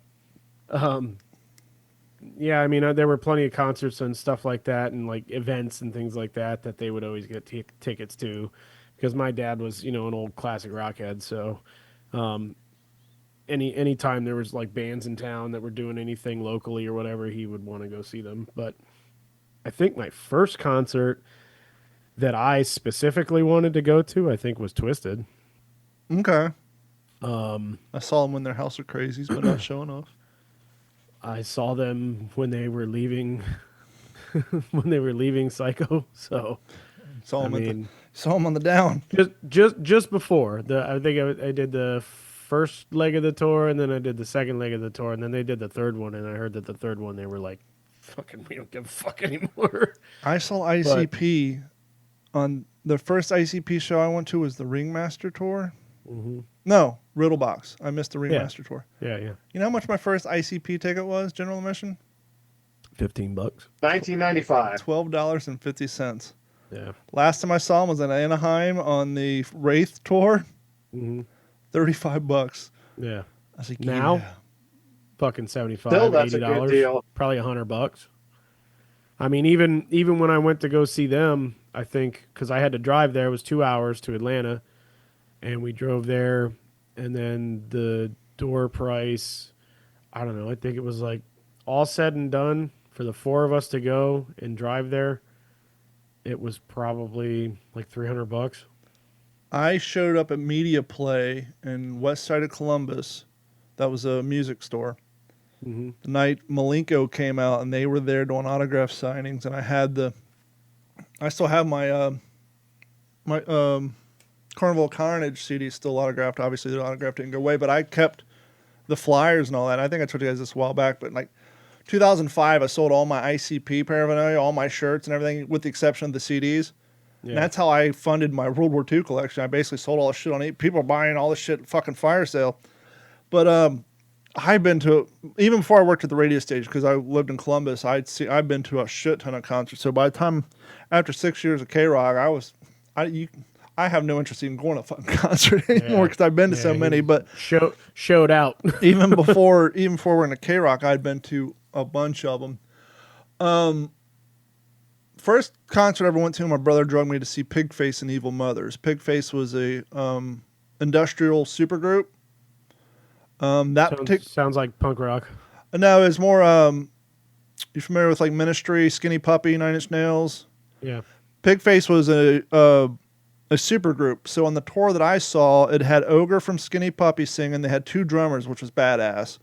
Yeah, I mean, there were plenty of concerts and stuff like that, and like events and things like that they would always get tickets to, because my dad was, an old classic rock head. So, any time there was like bands in town that were doing anything locally or whatever, he would want to go see them. But I think my first concert that I specifically wanted to go to, I think, was Twisted. Okay. I saw them when their House of Crazies, but not showing off. I saw them when they were leaving, when they were leaving Psycho. So, saw them on the down. Just before I think I did the first leg of the tour, and then I did the second leg of the tour, and then they did the third one, and I heard that the third one they were like, "Fucking, we don't give a fuck anymore." I saw ICP on the first ICP show I went to was the Ringmaster tour. Mm-hmm. No, Riddlebox. I missed the Ringmaster tour. Yeah. You know how much my first ICP ticket was, general admission? $15. $19.95. $12.50. Yeah. Last time I saw him was in Anaheim on the Wraith tour. Mm-hmm. $35. Yeah. I was like, now, yeah. fucking $75, Still, that's $80, a good deal. Probably $100. I mean, even when I went to go see them, I think, because I had to drive there, it was 2 hours to Atlanta, and we drove there, and then the door price, I don't know, I think it was like all said and done for the four of us to go and drive there, it was probably like $300. I showed up at Media Play in west side of Columbus. That was a music store. Mm-hmm. The night Malenko came out, and they were there doing autograph signings, and I still have my Carnival of Carnage CD still autographed. Obviously, the autograph didn't go away, but I kept the flyers and all that. I think I told you guys this a while back, but like 2005, I sold all my ICP paraphernalia, all my shirts and everything, with the exception of the CDs. Yeah. And that's how I funded my World War II collection. I basically sold all the shit on eBay. People are buying all this shit fucking fire sale. But I've been to, even before I worked at the radio station, because I lived in Columbus, I've been to a shit ton of concerts. So by the time, after 6 years of K-Rock, I have no interest in going to a fucking concert anymore, because I've been to so many. But showed out. even before we're in the K-Rock, I'd been to a bunch of them. First concert I ever went to, my brother drugged me to see Pigface and Evil Mothers. Pigface was a industrial supergroup. Sounds like punk rock. No, it's more. You familiar with like Ministry, Skinny Puppy, Nine Inch Nails? Yeah. Pigface was a supergroup. So on the tour that I saw, it had Ogre from Skinny Puppy singing. They had two drummers, which was badass.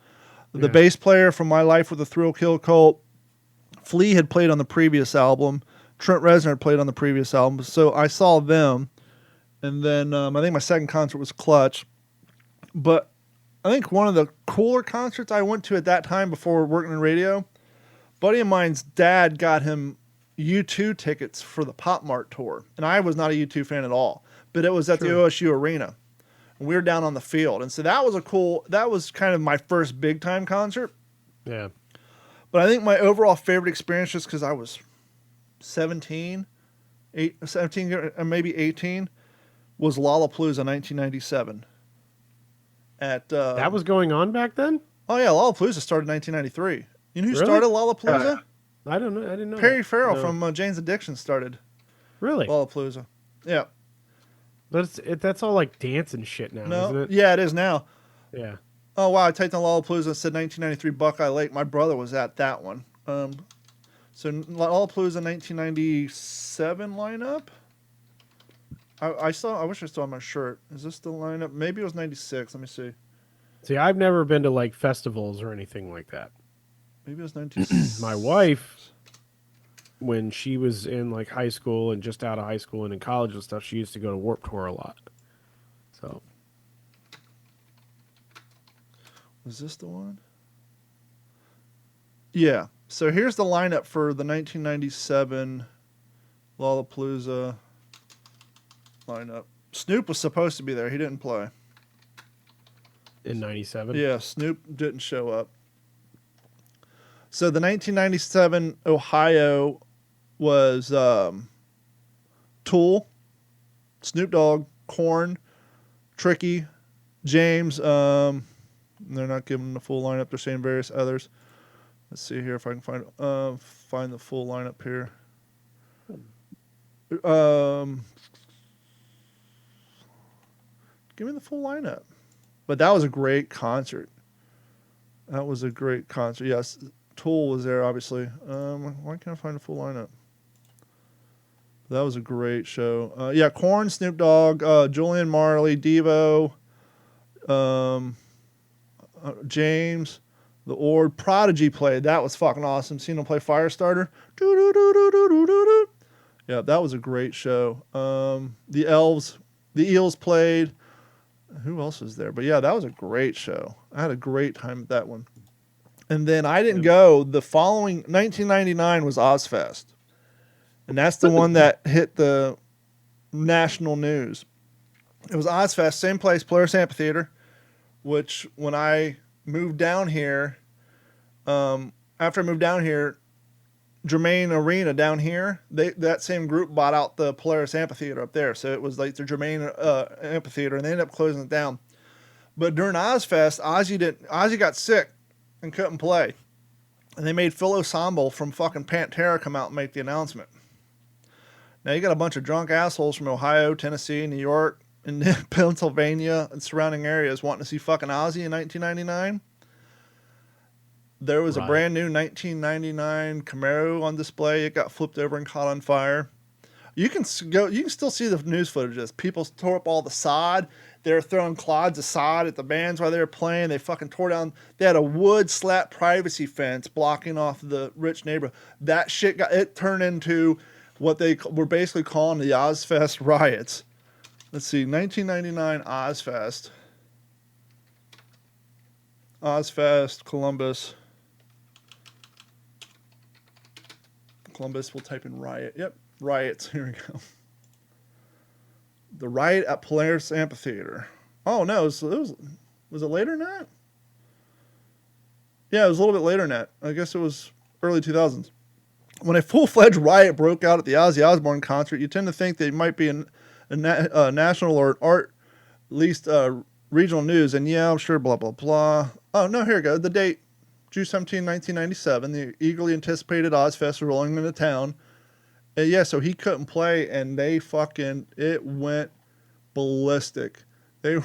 The bass player from My Life with a Thrill Kill Cult, Flea had played on the previous album. Trent Reznor had played on the previous album. So I saw them. And then I think my second concert was Clutch. But I think one of the cooler concerts I went to at that time before working in radio, buddy of mine's dad got him U2 tickets for the Pop Mart tour. And I was not a U2 fan at all. But it was at the OSU Arena. And we were down on the field. And so that was kind of my first big time concert. Yeah. But I think my overall favorite experience, just because I was 17, maybe 18, was Lollapalooza 1997. That was going on back then? Oh, yeah, Lollapalooza started in 1993. You know who Really? started Lollapalooza? I don't know. I didn't know. Perry Farrell from Jane's Addiction started Really? Lollapalooza. Yeah. But that's all like dance and shit now, isn't it? Yeah, it is now. Yeah. Oh, wow, I typed in Lollapalooza and said 1993 Buckeye Lake. My brother was at that one. So Lollapalooza 1997 lineup? I wish I still had my shirt. Is this the lineup? Maybe it was 96. Let me see. See, I've never been to like festivals or anything like that. Maybe it was 96. My wife, when she was in like high school and just out of high school and in college and stuff, she used to go to Warped Tour a lot. So. Was this the one? Yeah. So here's the lineup for the 1997 Lollapalooza lineup. Snoop was supposed to be there. He didn't play. In 97? Yeah, Snoop didn't show up. So the 1997 Ohio was Tool, Snoop Dogg, Korn, Tricky, James, they're not giving the full lineup. They're saying various others. Let's see here if I can find the full lineup here. Give me the full lineup. But that was a great concert. Yes, Tool was there, obviously. Why can't I find the full lineup? That was a great show. Yeah, Korn, Snoop Dogg, Julian Marley, Devo, James, The Ord, Prodigy played. That was fucking awesome. Seen them play Firestarter. Doo-doo-doo-doo-doo-doo-doo. Yeah, that was a great show. The Eels played. Who else was there? But yeah, that was a great show. I had a great time at that one. And then I didn't go. The following 1999 was OZZfest. And that's the one that hit the national news. It was OZZfest, same place, Polaris Amphitheater, which when I moved down here, after I moved down here, Germain Arena down here, that same group bought out the Polaris Amphitheater up there. So it was like the Germain Amphitheater, and they ended up closing it down. But during OZZfest, Ozzy got sick and couldn't play. And they made Phil Osamble from fucking Pantera come out and make the announcement. Now you got a bunch of drunk assholes from Ohio, Tennessee, New York, and Pennsylvania and surrounding areas wanting to see fucking Ozzy in 1999. There was a brand new 1999 Camaro on display. It got flipped over and caught on fire. You can still see the news footage of this. People tore up all the sod. They were throwing clods of sod at the bands while they were playing. They fucking tore down. They had a wood slat privacy fence blocking off the rich neighborhood. That shit turned into what they were basically calling the OZZfest riots. Let's see, 1999 OZZfest. OZZfest, Columbus. We'll type in riot. Yep, riots. Here we go. The riot at Polaris Amphitheater. Oh, no, was it later than that? Yeah, it was a little bit later than that. I guess it was early 2000s. When a full-fledged riot broke out at the Ozzy Osbourne concert, you tend to think they might be a national or at least regional news. And yeah, I'm sure, blah, blah, blah. Oh, no, here we go. The date, June 17, 1997. The eagerly anticipated OZZfest rolling into town. Yeah, so he couldn't play, and it went ballistic. They were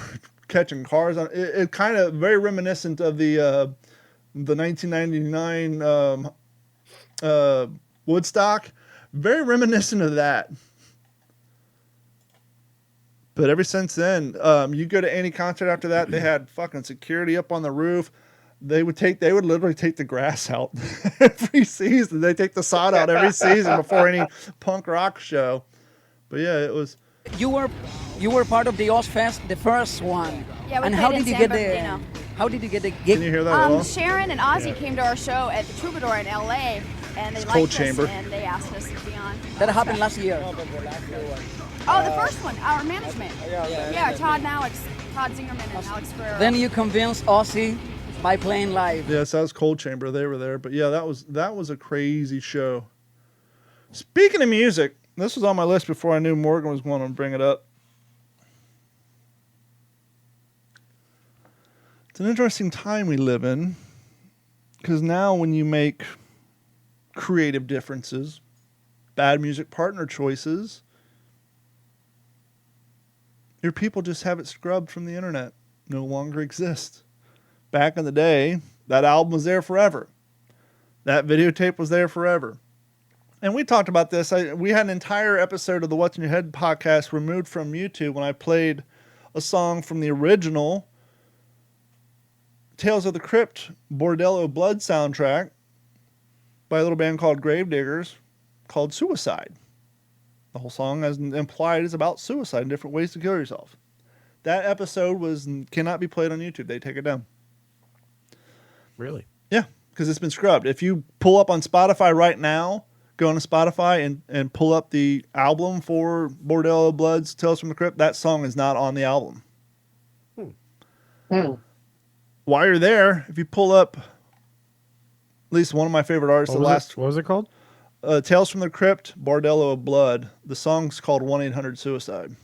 catching cars on it kind of very reminiscent of the 1999 Woodstock, very reminiscent of that. But ever since then, you go to any concert after that, they had fucking security up on the roof. They would literally take the grass out every season. They take the sod out every season before any punk rock show. But yeah, it was. You were part of the OZZfest, the first one. Yeah, we and played how in did you San get Bernardino. how did you get the gig? Can you hear that at all? Sharon and Ozzy came to our show at the Troubadour in LA, and they Cold liked Chamber. us, and they asked us to be on. That happened last year. Oh, the first one, our management. Yeah, Todd Zingerman and Alex Ferrero. Then you convinced Ozzy by playing live. Yes, that was Cold Chamber. They were there. But yeah, that was a crazy show. Speaking of music, this was on my list before I knew Morgan was going to bring it up. It's an interesting time we live in, because now when you make creative differences, bad music partner choices, your people just have it scrubbed from the internet. No longer exists. Back in the day, that album was there forever. That videotape was there forever. And we talked about this. We had an entire episode of the What's in Your Head podcast removed from YouTube when I played a song from the original Tales of the Crypt Bordello Blood soundtrack by a little band called Gravediggers called Suicide. The whole song, as implied, is about suicide and different ways to kill yourself. That episode cannot be played on YouTube. They take it down. Really? Yeah, because it's been scrubbed. If you pull up on Spotify right now, go on to Spotify and pull up the album for Bordello Blood's Tales from the Crypt, that song is not on the album. While you're there, if you pull up at least one of my favorite artists, What was it called? Tales from the Crypt, Bordello of Blood. The song's called 1-800-Suicide.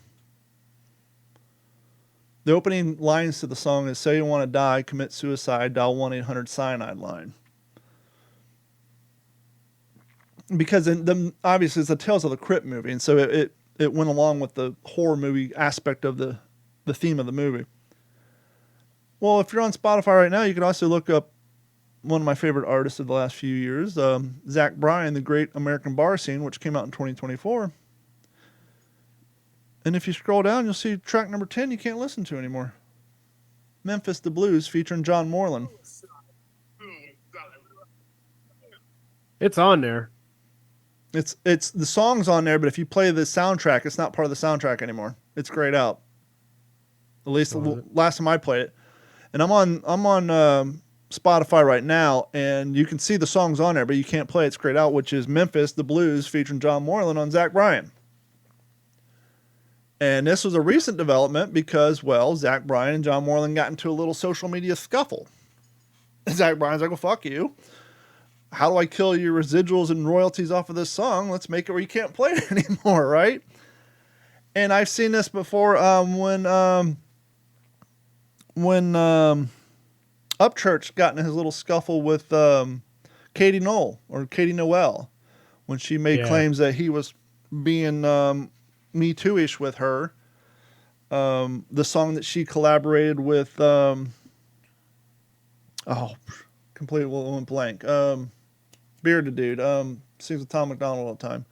The opening lines to the song is, "Say you want to die, commit suicide, dial 1-800-cyanide line." Because obviously it's the Tales of the Crypt movie, and so it went along with the horror movie aspect of the theme of the movie. Well, if you're on Spotify right now, you can also look up one of my favorite artists of the last few years, Zach Bryan, The Great American Bar Scene, which came out in 2024. And if you scroll down, you'll see track number 10 you can't listen to anymore. Memphis the Blues featuring John Moreland. It's on there. It's the song's on there, but if you play the soundtrack, it's not part of the soundtrack anymore. It's grayed out. At least the last time I played it. And I'm on Spotify right now, and you can see the songs on there, but you can't play it. It's grayed out, which is Memphis the Blues featuring John Moreland on Zach Bryan. And this was a recent development because, well, Zach Bryan and John Moreland got into a little social media scuffle. Zach Bryan's like, well, fuck you. How do I kill your residuals and royalties off of this song? Let's make it where you can't play it anymore, right? And I've seen this before when Upchurch got in his little scuffle with Katie Noel when she made claims that he was being Me Too-ish with her. The song that she collaborated with, completely went blank. Bearded dude, sings with Tom McDonald all the time.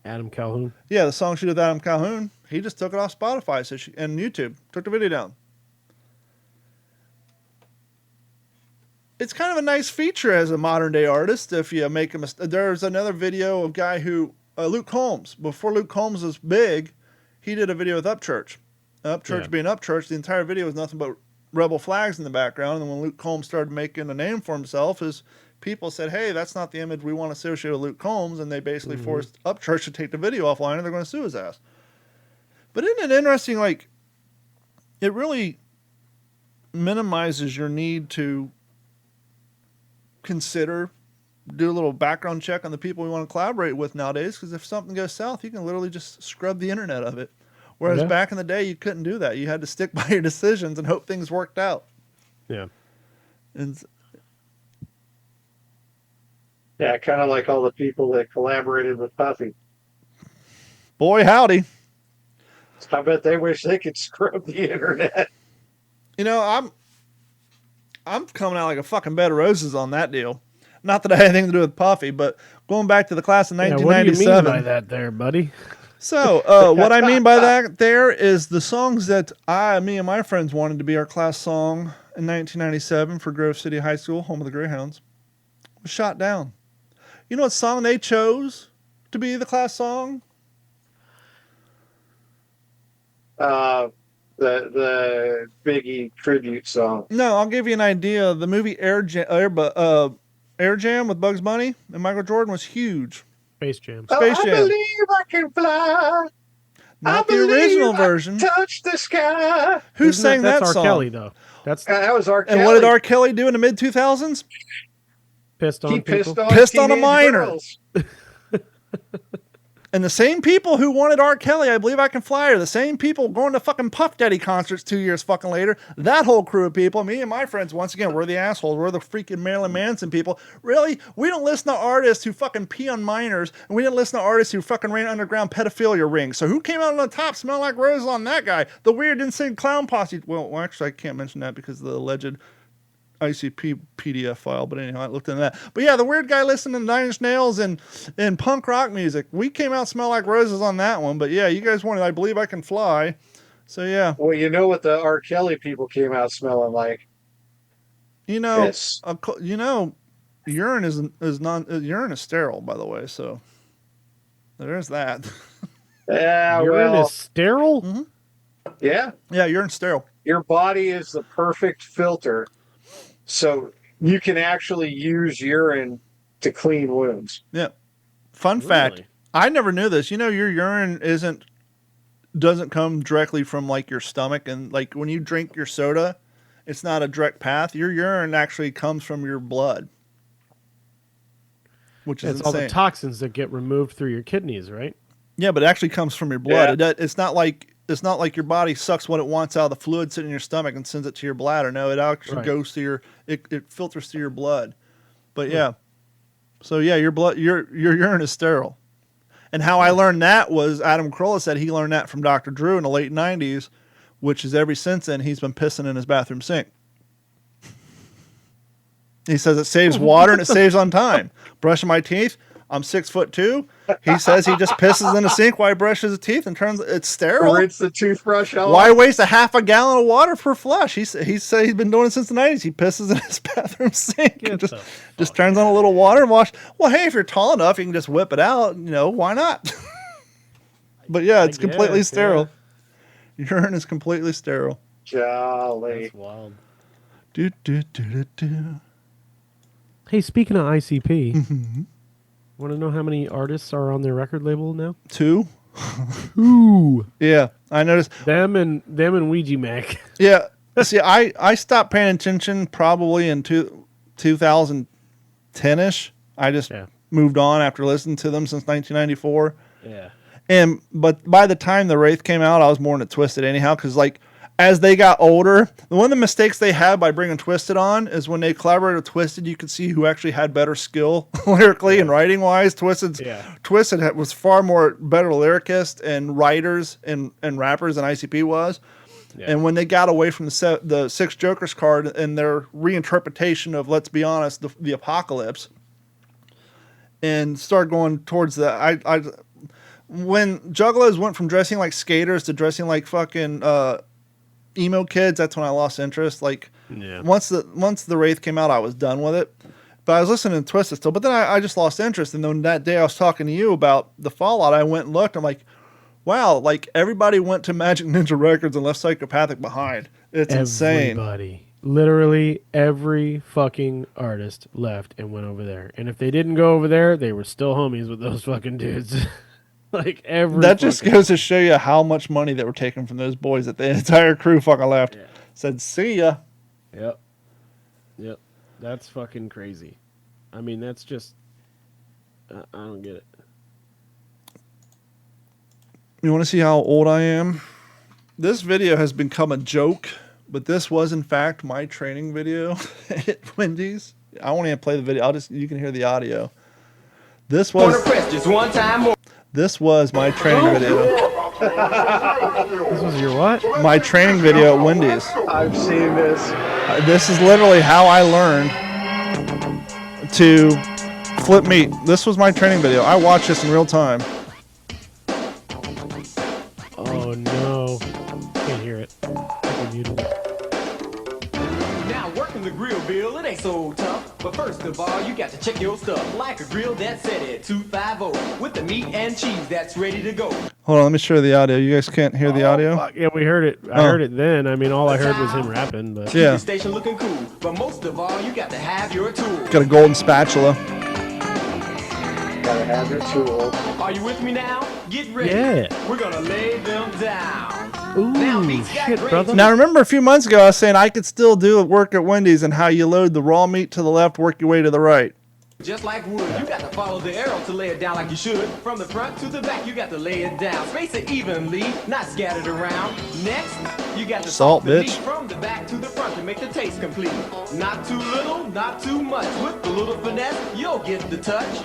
Adam Calhoun. Yeah, the song she did with Adam Calhoun. He just took it off Spotify and YouTube. Took the video down. It's kind of a nice feature as a modern day artist. If you make a mistake, there's another video of a guy who Luke Combs. Before Luke Combs was big, he did a video with Upchurch. Being Upchurch, the entire video was nothing but rebel flags in the background. And when Luke Combs started making a name for himself, his people said, "Hey, that's not the image we want to associate with Luke Combs," and they basically forced Upchurch to take the video offline, and they're going to sue his ass. But isn't it interesting? Like, it really minimizes your need to do a little background check on the people we want to collaborate with nowadays, because if something goes south, you can literally just scrub the internet of it. Whereas back in the day, you couldn't do that. You had to stick by your decisions and hope things worked out. Yeah. And Yeah, kind of like all the people that collaborated with Puffy. boy, howdy. I bet they wish they could scrub the internet. You know, I'm coming out like a fucking bed of roses on that deal. Not that I had anything to do with Puffy, but going back to the class of 1997. What do you mean by that there, buddy? So, what I mean by that there is the songs that me and my friends wanted to be our class song in 1997 for Grove City High School, home of the Greyhounds, was shot down. You know what song they chose to be the class song? The Biggie tribute song. No, I'll give you an idea. The movie Air Jam with Bugs Bunny and Michael Jordan was huge. Space Jam. Space I Jam. believe I can fly. Not the original version. Touch the sky. Who sang that That's song? R. Kelly, though. That was R. Kelly. And what did R. Kelly do in the mid 2000s? Pissed on He people. Pissed on a teenage minor. girls. And the same people who wanted R. Kelly, I Believe I Can Fly, are the same people going to fucking Puff Daddy concerts 2 years fucking later. That whole crew of people, me and my friends, once again, we're the assholes. We're the freaking Marilyn Manson people. Really? We don't listen to artists who fucking pee on minors, and we didn't listen to artists who fucking ran underground pedophilia rings. So who came out on the top? Smell Like Roses on that guy. The weird, insane clown posse. Well, actually, I can't mention that because of the alleged ICP PDF file, but anyhow, I looked into that. But yeah, the weird guy listening to Nine Inch Nails and punk rock music. We came out Smell Like Roses on that one, but yeah, you guys wanted I Believe I Can Fly. So yeah. Well, you know what the R. Kelly people came out smelling like? You know, Piss. urine urine is sterile, by the way, so there's that. Yeah, Urine well, is sterile? Mm-hmm. yeah. Yeah, urine's sterile. Your body is the perfect filter. So you can actually use urine to clean wounds. Yeah. Fun fact, Really? I never knew this. You know, your urine doesn't come directly from like your stomach, and like when you drink your soda, it's not a direct path. Your urine actually comes from your blood, which is It's all the insane. toxins that get removed through your kidneys, right? Yeah, but it actually comes from your blood. Yeah. It's not like it's not like your body sucks what it wants out of the fluid sitting in your stomach and sends it to your bladder. No, it actually goes to it filters through your blood. But yeah. So yeah, your urine is sterile. And how I learned that was Adam Carolla said he learned that from Dr. Drew in the late 90s, which is ever since then he's been pissing in his bathroom sink. He says it saves water and it saves on time. Brushing my teeth, I'm 6'2". He says he just pisses in the sink while he brushes his teeth and turns it's sterile. Rinse the toothbrush off. Why waste a half a gallon of water per flush? He said he's been doing it since the 90s. He pisses in his bathroom sink and just turns on a little water and wash. Well, hey, if you're tall enough, you can just whip it out. You know, why not? But yeah, it's completely sterile. Yeah. Urine is completely sterile. Golly. That's wild. Do, do, do, do, do. Hey, speaking of ICP, want to know how many artists are on their record label now? 2. Ooh. Yeah, I noticed Them and Ouija Mac. Yeah. See, I stopped paying attention probably in 2010-ish. I just moved on after listening to them since 1994. Yeah. But by the time the Wraith came out, I was more into Twisted anyhow, because like as they got older, one of the mistakes they had by bringing Twisted on is when they collaborated with Twisted, you could see who actually had better skill lyrically and writing wise. Twisted was far more better lyricist and writers and rappers than ICP was. Yeah. And when they got away from the Six Jokers card and their reinterpretation of, let's be honest, the apocalypse, and started going towards when Juggalos went from dressing like skaters to dressing like fucking emo kids, that's when I lost interest. Like once the Wraith came out, I was done with it. But I was listening to Twisted still. But then I just lost interest. And then that day I was talking to you about the Fallout, I went and looked. I'm like, wow, like everybody went to Magic Ninja Records and left Psychopathic behind. It's insane. Everybody. Literally every fucking artist left and went over there. And if they didn't go over there, they were still homies with those fucking dudes. Like that just goes to show you how much money that were taken from those boys that the entire crew fucking left. Yeah. Said, see ya. Yep. That's fucking crazy. I mean, that's just I don't get it. You want to see how old I am? This video has become a joke, but this was in fact my training video at Wendy's. I won't even play the video. You can hear the audio. This was just one time more. This was my training video. This was your what? My training video at Wendy's. I've seen this. This is literally how I learned to flip meat. This was my training video. I watched this in real time. Oh no. Can't hear it. I muted it. Now working the grill, Bill, it ain't so tough. But first of all, you got to check your stuff. Like a grill that's set at 250 with the meat and cheese that's ready to go. Hold on, let me share the audio. You guys can't hear the audio? Fuck. Yeah, we heard it. I heard it then. I mean, all I heard was him rapping. But yeah. The station looking cool. But most of all, you got to have your tools. Got a golden spatula. Gotta have your tools. Are you with me now? Get ready. Yeah. We're gonna lay them down. Ooh, now, shit, brother. Now, remember a few months ago I was saying I could still do work at Wendy's and how you load the raw meat to the left, work your way to the right. Just like wood, you got to follow the arrow to lay it down like you should. From the front to the back, you got to lay it down. Space it evenly, not scattered around. Next, you got to salt, the bitch. meat from the back to the front to make the taste complete. Not too little, not too much. With a little finesse, you'll get the touch.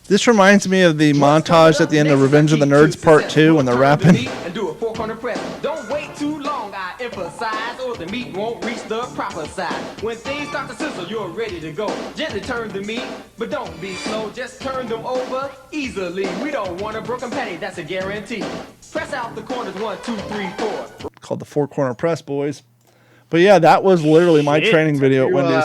This reminds me of the montage at the end of Revenge of the Nerds Part 2 when they're rapping. And do a 4-corner press. Don't wait too long, I emphasize, or the meat won't reach the proper size. When things start to sizzle, you're ready to go. Gently turn the meat, but don't be slow. Just turn them over easily. We don't want a broken patty, that's a guarantee. Press out the corners 1, 2, 3, 4. Called the 4-corner press, boys. But yeah, that was literally my training video at Wendy's.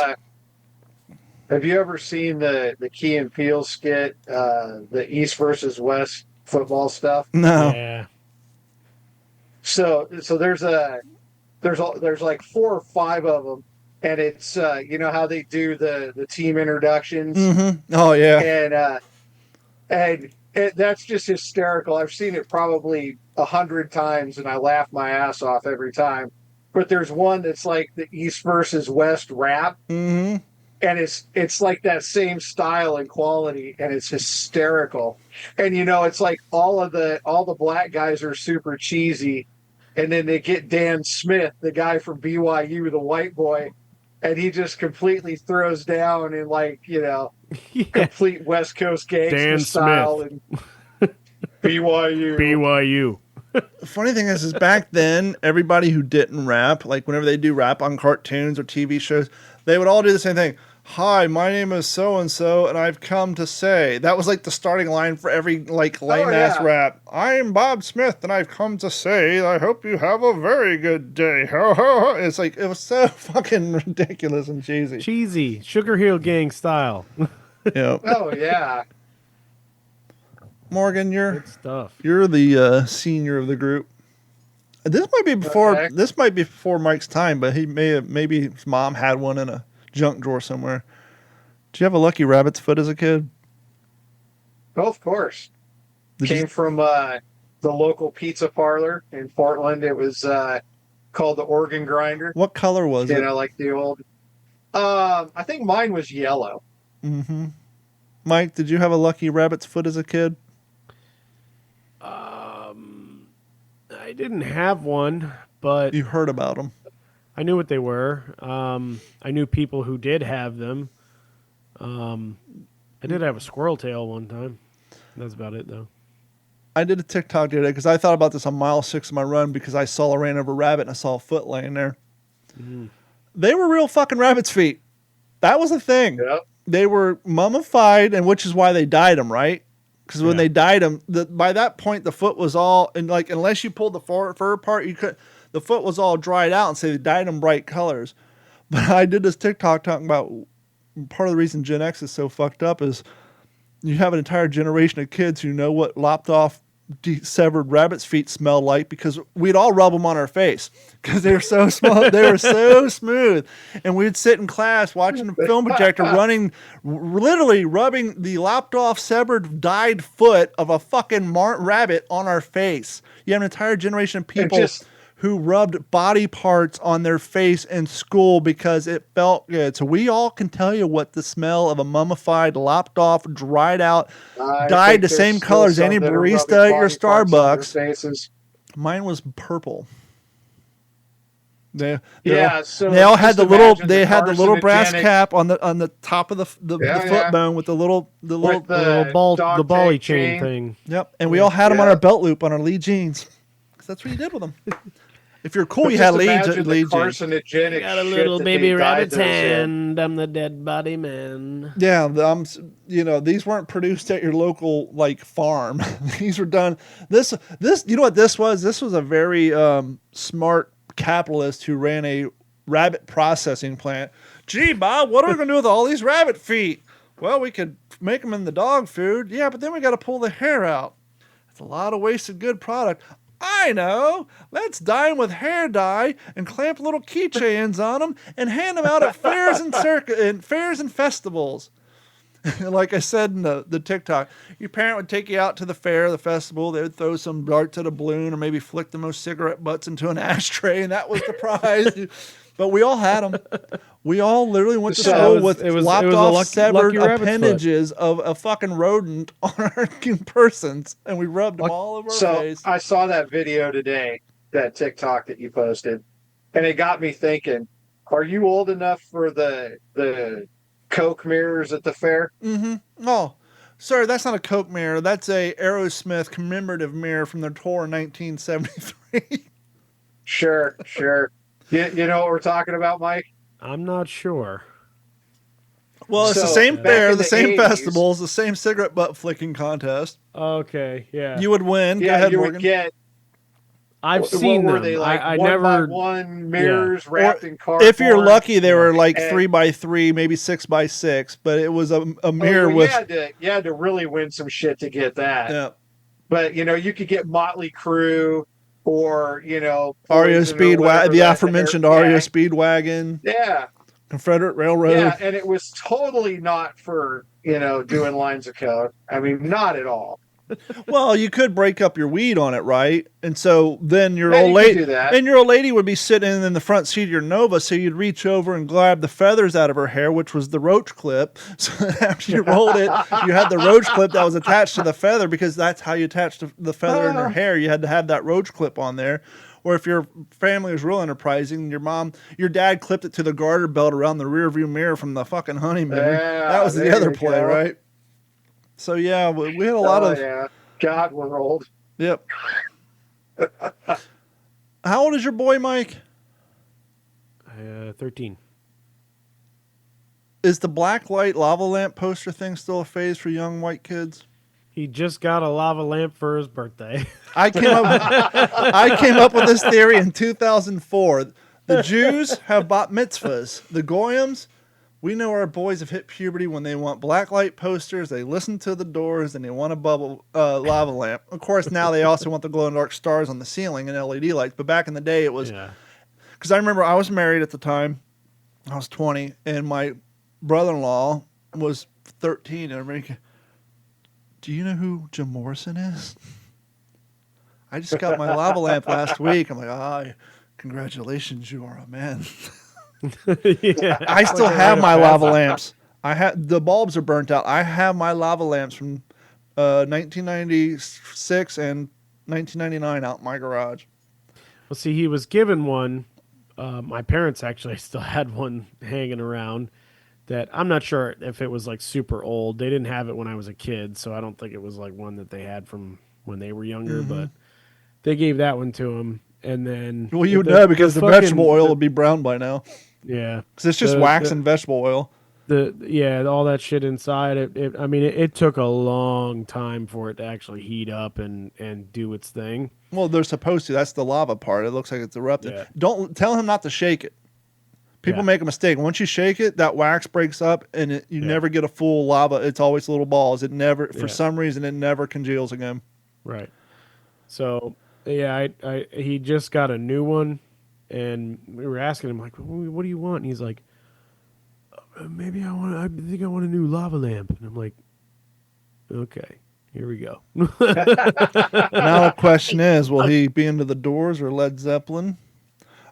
Have you ever seen the Key and Peele skit, the East versus West football stuff? No. Yeah. So there's like 4 or 5 of them, and it's you know how they do the team introductions. Mm-hmm. Oh yeah. And that's just hysterical. I've seen it probably 100 times, and I laugh my ass off every time. But there's one that's like the East versus West rap. Mm-hmm. and it's like that same style and quality, and it's hysterical. And it's like all the black guys are super cheesy, and then they get Dan Smith, the guy from BYU, the white boy, and he just completely throws down in Yeah. complete West Coast gangster Dan style Smith. and BYU. BYU. The funny thing is back then, everybody who didn't rap, like whenever they do rap on cartoons or TV shows, they would all do the same thing. Hi, my name is so-and-so, and I've come to say. That was like the starting line for every lame-ass rap. I am Bob Smith, and I've come to say, I hope you have a very good day. Ho, ho, ho. It's like, it was so fucking ridiculous and cheesy. Cheesy. Sugar Hill Gang style. Yeah. Oh, yeah. Morgan, Good stuff. you're the senior of the group. This might be before Okay. this might be before Mike's time, but maybe his mom had one in a junk drawer somewhere. Did you have a Lucky Rabbit's foot as a kid? Oh, of course. Did you- Came from the local pizza parlor in Portland. It was called the Organ Grinder. What color was it? Like the old. I think mine was yellow. Mm-hmm. Mike, did you have a Lucky Rabbit's foot as a kid? I didn't have one, but You heard about them. I knew what they were. I knew people who did have them. I did have a squirrel tail one time. That's about it, though. I did a TikTok today because I thought about this on mile 6 of my run because I ran over a rabbit and I saw a foot laying there. They were real fucking rabbit's feet. That was the thing. Yep. They were mummified, and which is why they dyed them, right? Because when they dyed them, by that point the foot was all and unless you pulled the fur apart, you could. The foot was all dried out, and so they dyed them bright colors. But I did this TikTok talking about part of the reason Gen X is so fucked up is you have an entire generation of kids who know what lopped off, severed rabbit's feet smelled like because we'd all rub them on our face because they were so small, they were so smooth, and we'd sit in class watching the film projector literally rubbing the lopped off, severed, dyed foot of a fucking rabbit on our face. You have an entire generation of people who rubbed body parts on their face in school because it felt good. So we all can tell you what the smell of a mummified, lopped off, dried out, dyed the same color as any barista at your Starbucks. Mine was purple. They all had the little brass cap on the top of the foot bone with the little bally chain thing. Yep, and we all had them on our belt loop on our lead jeans because that's what you did with them. If you're cool, you had lead jeans. Carcinogenic. Got a little baby rabbit's hand. I'm the dead body man. Yeah, these weren't produced at your local farm. These were done. This, you know what this was? This was a very smart capitalist who ran a rabbit processing plant. Gee, Bob, what are we going to do with all these rabbit feet? Well, we could make them in the dog food. Yeah, but then we got to pull the hair out. It's a lot of wasted good product. I know. Let's dye them with hair dye and clamp little keychains on them and hand them out at fairs and festivals. Like I said in the TikTok, your parent would take you out to the fair, the festival. They would throw some darts at a balloon or maybe flick the most cigarette butts into an ashtray, and that was the prize. But we all had them. We all literally went to school with lopped off, severed appendages of a fucking rodent on our persons, and we rubbed them all over our face. I saw that video today, that TikTok that you posted, and it got me thinking, are you old enough for the Coke mirrors at the fair? Mm-hmm. Oh, sir, that's not a Coke mirror. That's a Aerosmith commemorative mirror from their tour in 1973. Sure. You know what we're talking about, Mike? I'm not sure. Well, it's the same fair, the same festivals, the same cigarette butt flicking contest. Okay, yeah. You would win. Yeah, Go ahead, you Morgan. would get. I've seen them. They I one never. by one mirrors wrapped in cardboard. If you're lucky, they were 3x3, maybe 6x6, but it was a mirror with. You had to really win some shit to get that. Yeah. But you could get Motley Crue or REO Speedwagon, the aforementioned REO Speedwagon. Yeah. Confederate Railroad. Yeah, and it was totally not for doing lines of code. I mean, not at all. Well, you could break up your weed on it, right? And so then your Yeah, old you could lady do that. and your old lady would be sitting in the front seat of your Nova, so you'd reach over and grab the feathers out of her hair, which was the roach clip. So after you rolled it, you had the roach clip that was attached to the feather, because that's how you attached the feather in her hair. You had to have that roach clip on there. Or if your family was real enterprising, your dad clipped it to the garter belt around the rear view mirror from the fucking honeymoon. Yeah, That was the there other you play, go. right? So yeah, we had a lot of. Yeah. God, we're old. Yep. How old is your boy, Mike? 13. Is the black light lava lamp poster thing still a phase for young white kids? He just got a lava lamp for his birthday. I came up with this theory in 2004. The Jews have bat mitzvahs. The Goyams, we know our boys have hit puberty when they want black light posters, they listen to the Doors, and they want a lava lamp. Of course, now they also want the glow-in-the-dark stars on the ceiling and LED lights. But back in the day, it was... Because I remember I was married at the time. I was 20, and my brother-in-law was 13. And everybody, do you know who Jim Morrison is? I just got my lava lamp last week. I'm like, congratulations, you are a man. I still have my lava lamps. The bulbs are burnt out. I have my lava lamps from 1996 and 1999 out in my garage. Well, see, he was given one. My parents actually still had one hanging around that I'm not sure if it was like super old. They didn't have it when I was a kid, so I don't think it was like one that they had from when they were younger, but they gave that one to him. And then... Well, you would know because the vegetable oil would be brown by now. Yeah. Because it's just wax and vegetable oil. All that shit inside. It took a long time for it to actually heat up and do its thing. Well, they're supposed to. That's the lava part. It looks like it's erupted. Yeah. Don't tell him not to shake it. People make a mistake. Once you shake it, that wax breaks up, and you never get a full lava. It's always little balls. It never, for some reason, it never congeals again. Right. So he just got a new one, and we were asking him like, "What do you want?" And he's like, "Maybe I think I want a new lava lamp." And I'm like, "Okay, here we go." Now the question is, will he be into the Doors or Led Zeppelin?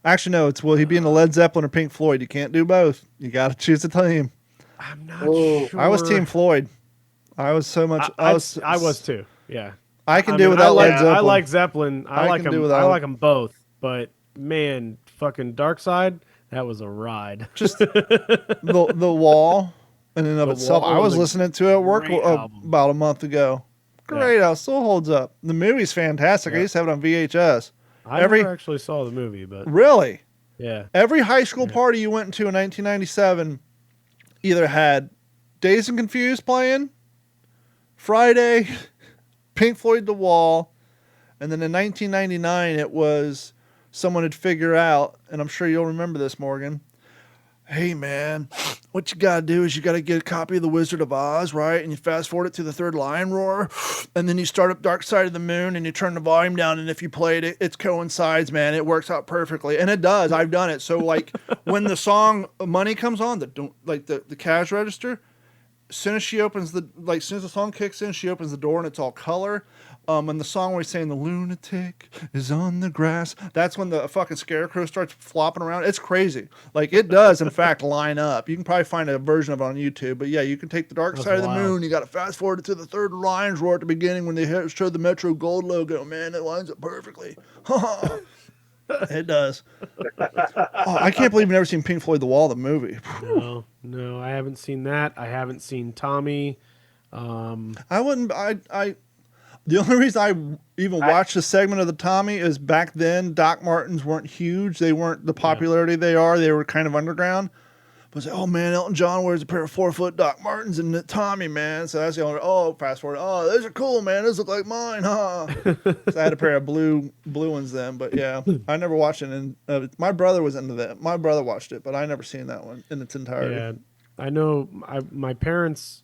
Actually, no. Will he be into Led Zeppelin or Pink Floyd? You can't do both. You got to choose a team. I'm not sure. I was Team Floyd. I was so much. I was too. Yeah. I can do without Led Zeppelin. I like Zeppelin. I like can them. do without. I like them both. But man, fucking Dark Side, that was a ride. Just the Wall in and of itself. I was listening to it at work about a month ago. Great album. Still holds up. The movie's fantastic. I used to have it on VHS. I never actually saw the movie, but really, yeah. Every high school party you went into in 1997 either had Dazed and Confused playing, Friday, Pink Floyd, The Wall, and then in 1999 it was someone had figured out, and I'm sure you'll remember this, Morgan. Hey man, what you gotta do is you gotta get a copy of The Wizard of Oz, right? And you fast forward it to the third lion roar, and then you start up Dark Side of the Moon, and you turn the volume down, and if you played it, it coincides, man. It works out perfectly, and it does. I've done it. So like when the song Money comes on, the cash register, as soon as as soon as the song kicks in, she opens the door, and it's all color. And the song where he's saying the lunatic is on the grass, that's when the fucking scarecrow starts flopping around. It's crazy. Like it does, in fact, line up. You can probably find a version of it on YouTube. But yeah, you can take the Dark Side of the Moon. You got to fast forward it to the third lion's roar at the beginning when they show the Metro Gold logo. Man, it lines up perfectly. It does. I can't believe you've never seen Pink Floyd The Wall, the movie. No, I haven't seen that. I haven't seen Tommy. The only reason I even watched a segment of the Tommy is back then Doc Martens weren't huge. They weren't the popularity they are. They were kind of underground. But it's like, oh man, Elton John wears a pair of 4-foot Doc Martens and the Tommy, man. So that's the only. Fast forward. Oh, those are cool, man. Those look like mine, huh? So I had a pair of blue ones then. But yeah, I never watched it. And my brother was into that. My brother watched it, but I never seen that one in its entirety. Yeah, I know. My parents.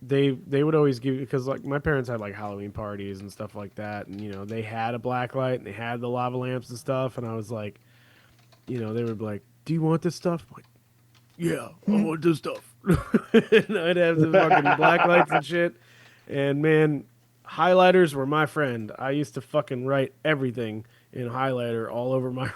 They would always give, because like my parents had like Halloween parties and stuff like that, and they had a black light and they had the lava lamps and stuff, and I was like, they would be like, "Do you want this stuff?" I'm like, "Yeah, I want this stuff." And I'd have the fucking black lights and shit, And man, highlighters were my friend. I used to fucking write everything in highlighter all over my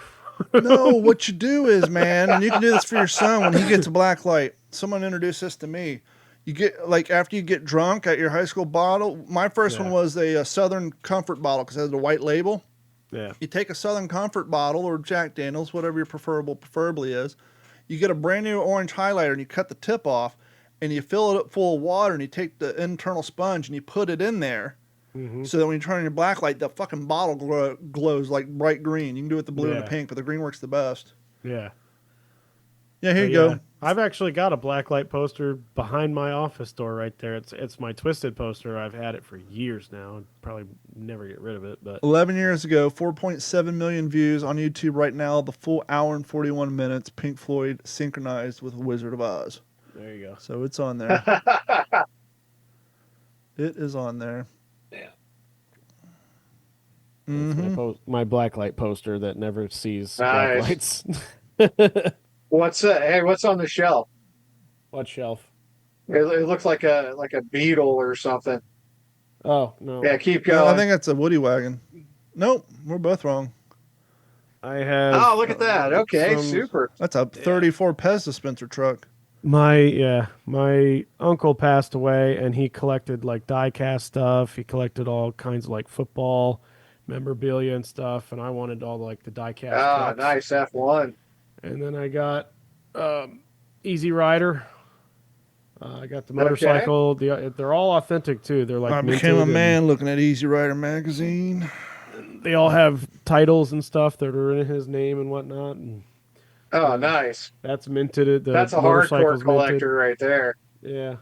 No, what you do is, man, and you can do this for your son when he gets a black light. Someone introduced this to me. You get, like, after you get drunk at your high school bottle, my first one was a Southern Comfort bottle because it has a white label. Yeah. You take a Southern Comfort bottle or Jack Daniels, whatever your preferably is. You get a brand new orange highlighter and you cut the tip off and you fill it up full of water and you take the internal sponge and you put it in there. So that when you turn on your black light, the fucking bottle glows like bright green. You can do it with the blue and the pink, but the green works the best. Yeah. Yeah, here you go. I've actually got a blacklight poster behind my office door right there. It's my Twisted poster. I've had it for years now. Probably never get rid of it. But 11 years ago, 4.7 million views on YouTube right now. The full hour and 41 minutes. Pink Floyd synchronized with Wizard of Oz. there you go. So it's on there. It is on there. That's my blacklight poster that never sees Nice. blacklights. What's on the shelf? What shelf? It looks like a beetle or something. Oh no. Yeah, keep No, going. I think that's a Woody wagon. Nope, we're both wrong. I have. Oh, look at that. Okay, some- super. That's a 34 Pez dispenser truck. My uncle passed away, and he collected like die-cast stuff. He collected all kinds of like football memorabilia and stuff, and I wanted all like the die-cast. Ah, trucks. nice F1. And then I got Easy Rider. I got the motorcycle. They're all authentic too. They're like I became a minted, man looking at Easy Rider magazine. They all have titles and stuff that are in his name and whatnot. And Oh, nice. that's minted. That's a hardcore collector right there. Yeah.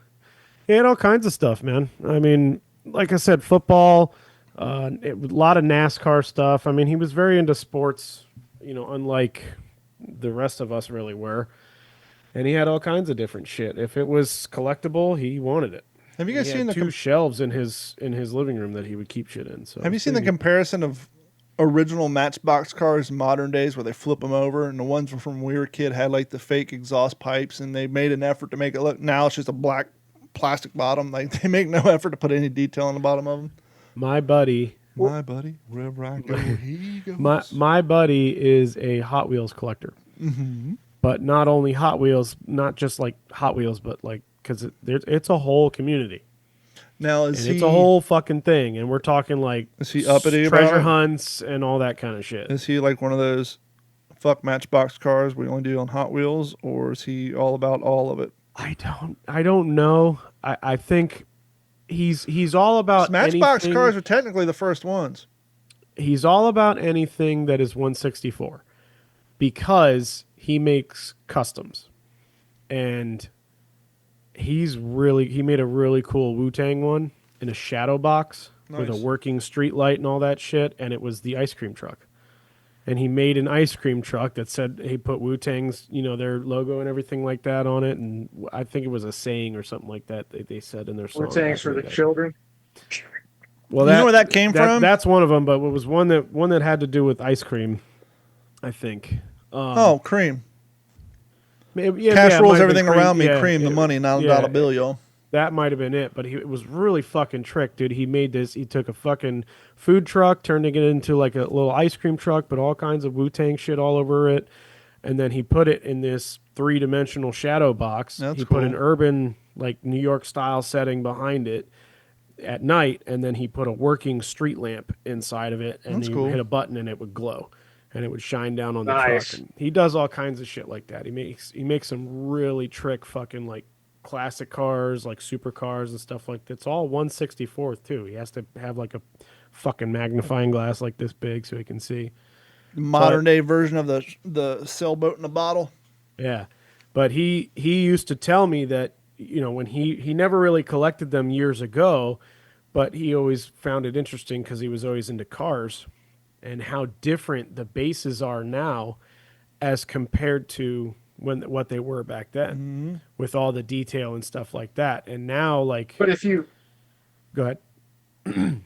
He had all kinds of stuff, man. I mean, like I said, football, a lot of NASCAR stuff. I mean, he was very into sports, unlike the rest of us really were. And he had all kinds of different shit. If it was collectible, he wanted it. Have you guys He seen had the two shelves in his living room that he would keep shit in? So Have you seen the comparison of original Matchbox cars in modern days where they flip them over, and the ones from when we were a kid had like the fake exhaust pipes, and they made an effort to make it look. Now it's just a black plastic bottom. Like they make no effort to put any detail on the bottom of them. My buddy, Wherever I go, he goes. my buddy is a Hot Wheels collector. But not only Hot Wheels, not just like Hot Wheels, but like because it's a whole community. Now And it's a whole fucking thing, and we're talking like Is he uppity about treasure it? hunts and all that kind of shit. Is he like one of those fuck Matchbox cars we only do on Hot Wheels, or is he all about all of it? I don't know. I think he's all about Matchbox anything- cars are technically the first ones. He's all about anything that is 164 because he makes customs, and he made a really cool Wu-Tang one in a shadow box with a Nice. working street light and all that shit, and it was the ice cream truck. And he made an ice cream truck that said he put Wu-Tang's, their logo and everything like that on it, and I think it was a saying or something like that they said in their song. Thanks for the children. Well, You know where that came from? That's one of them, but it was one that had to do with ice cream, I think. Oh, cream. Yeah, Cash it rules might have everything been cream. around me. Yeah, Cream the money, not a dollar bill, y'all. That might have been it, but it was really fucking trick, dude. He made this. He took a fucking food truck, turned it into like a little ice cream truck, but all kinds of Wu-Tang shit all over it, and then he put it in this 3-dimensional shadow box. That's he put an cool. urban, like New York style setting behind it at night, and then he put a working street lamp inside of it, and That's you cool. hit a button and it would glow. And it would shine down on the Nice. truck. And he does all kinds of shit like that. He makes some really trick fucking like classic cars, like supercars and stuff like that. It's all 1/64th too. He has to have like a fucking magnifying glass like this big so he can see. Modern day version of the sailboat in a bottle. Yeah. But he used to tell me that, when he never really collected them years ago, but he always found it interesting because he was always into cars and how different the bases are now as compared to what they were back then with all the detail and stuff like that. And now, like, But if you go ahead.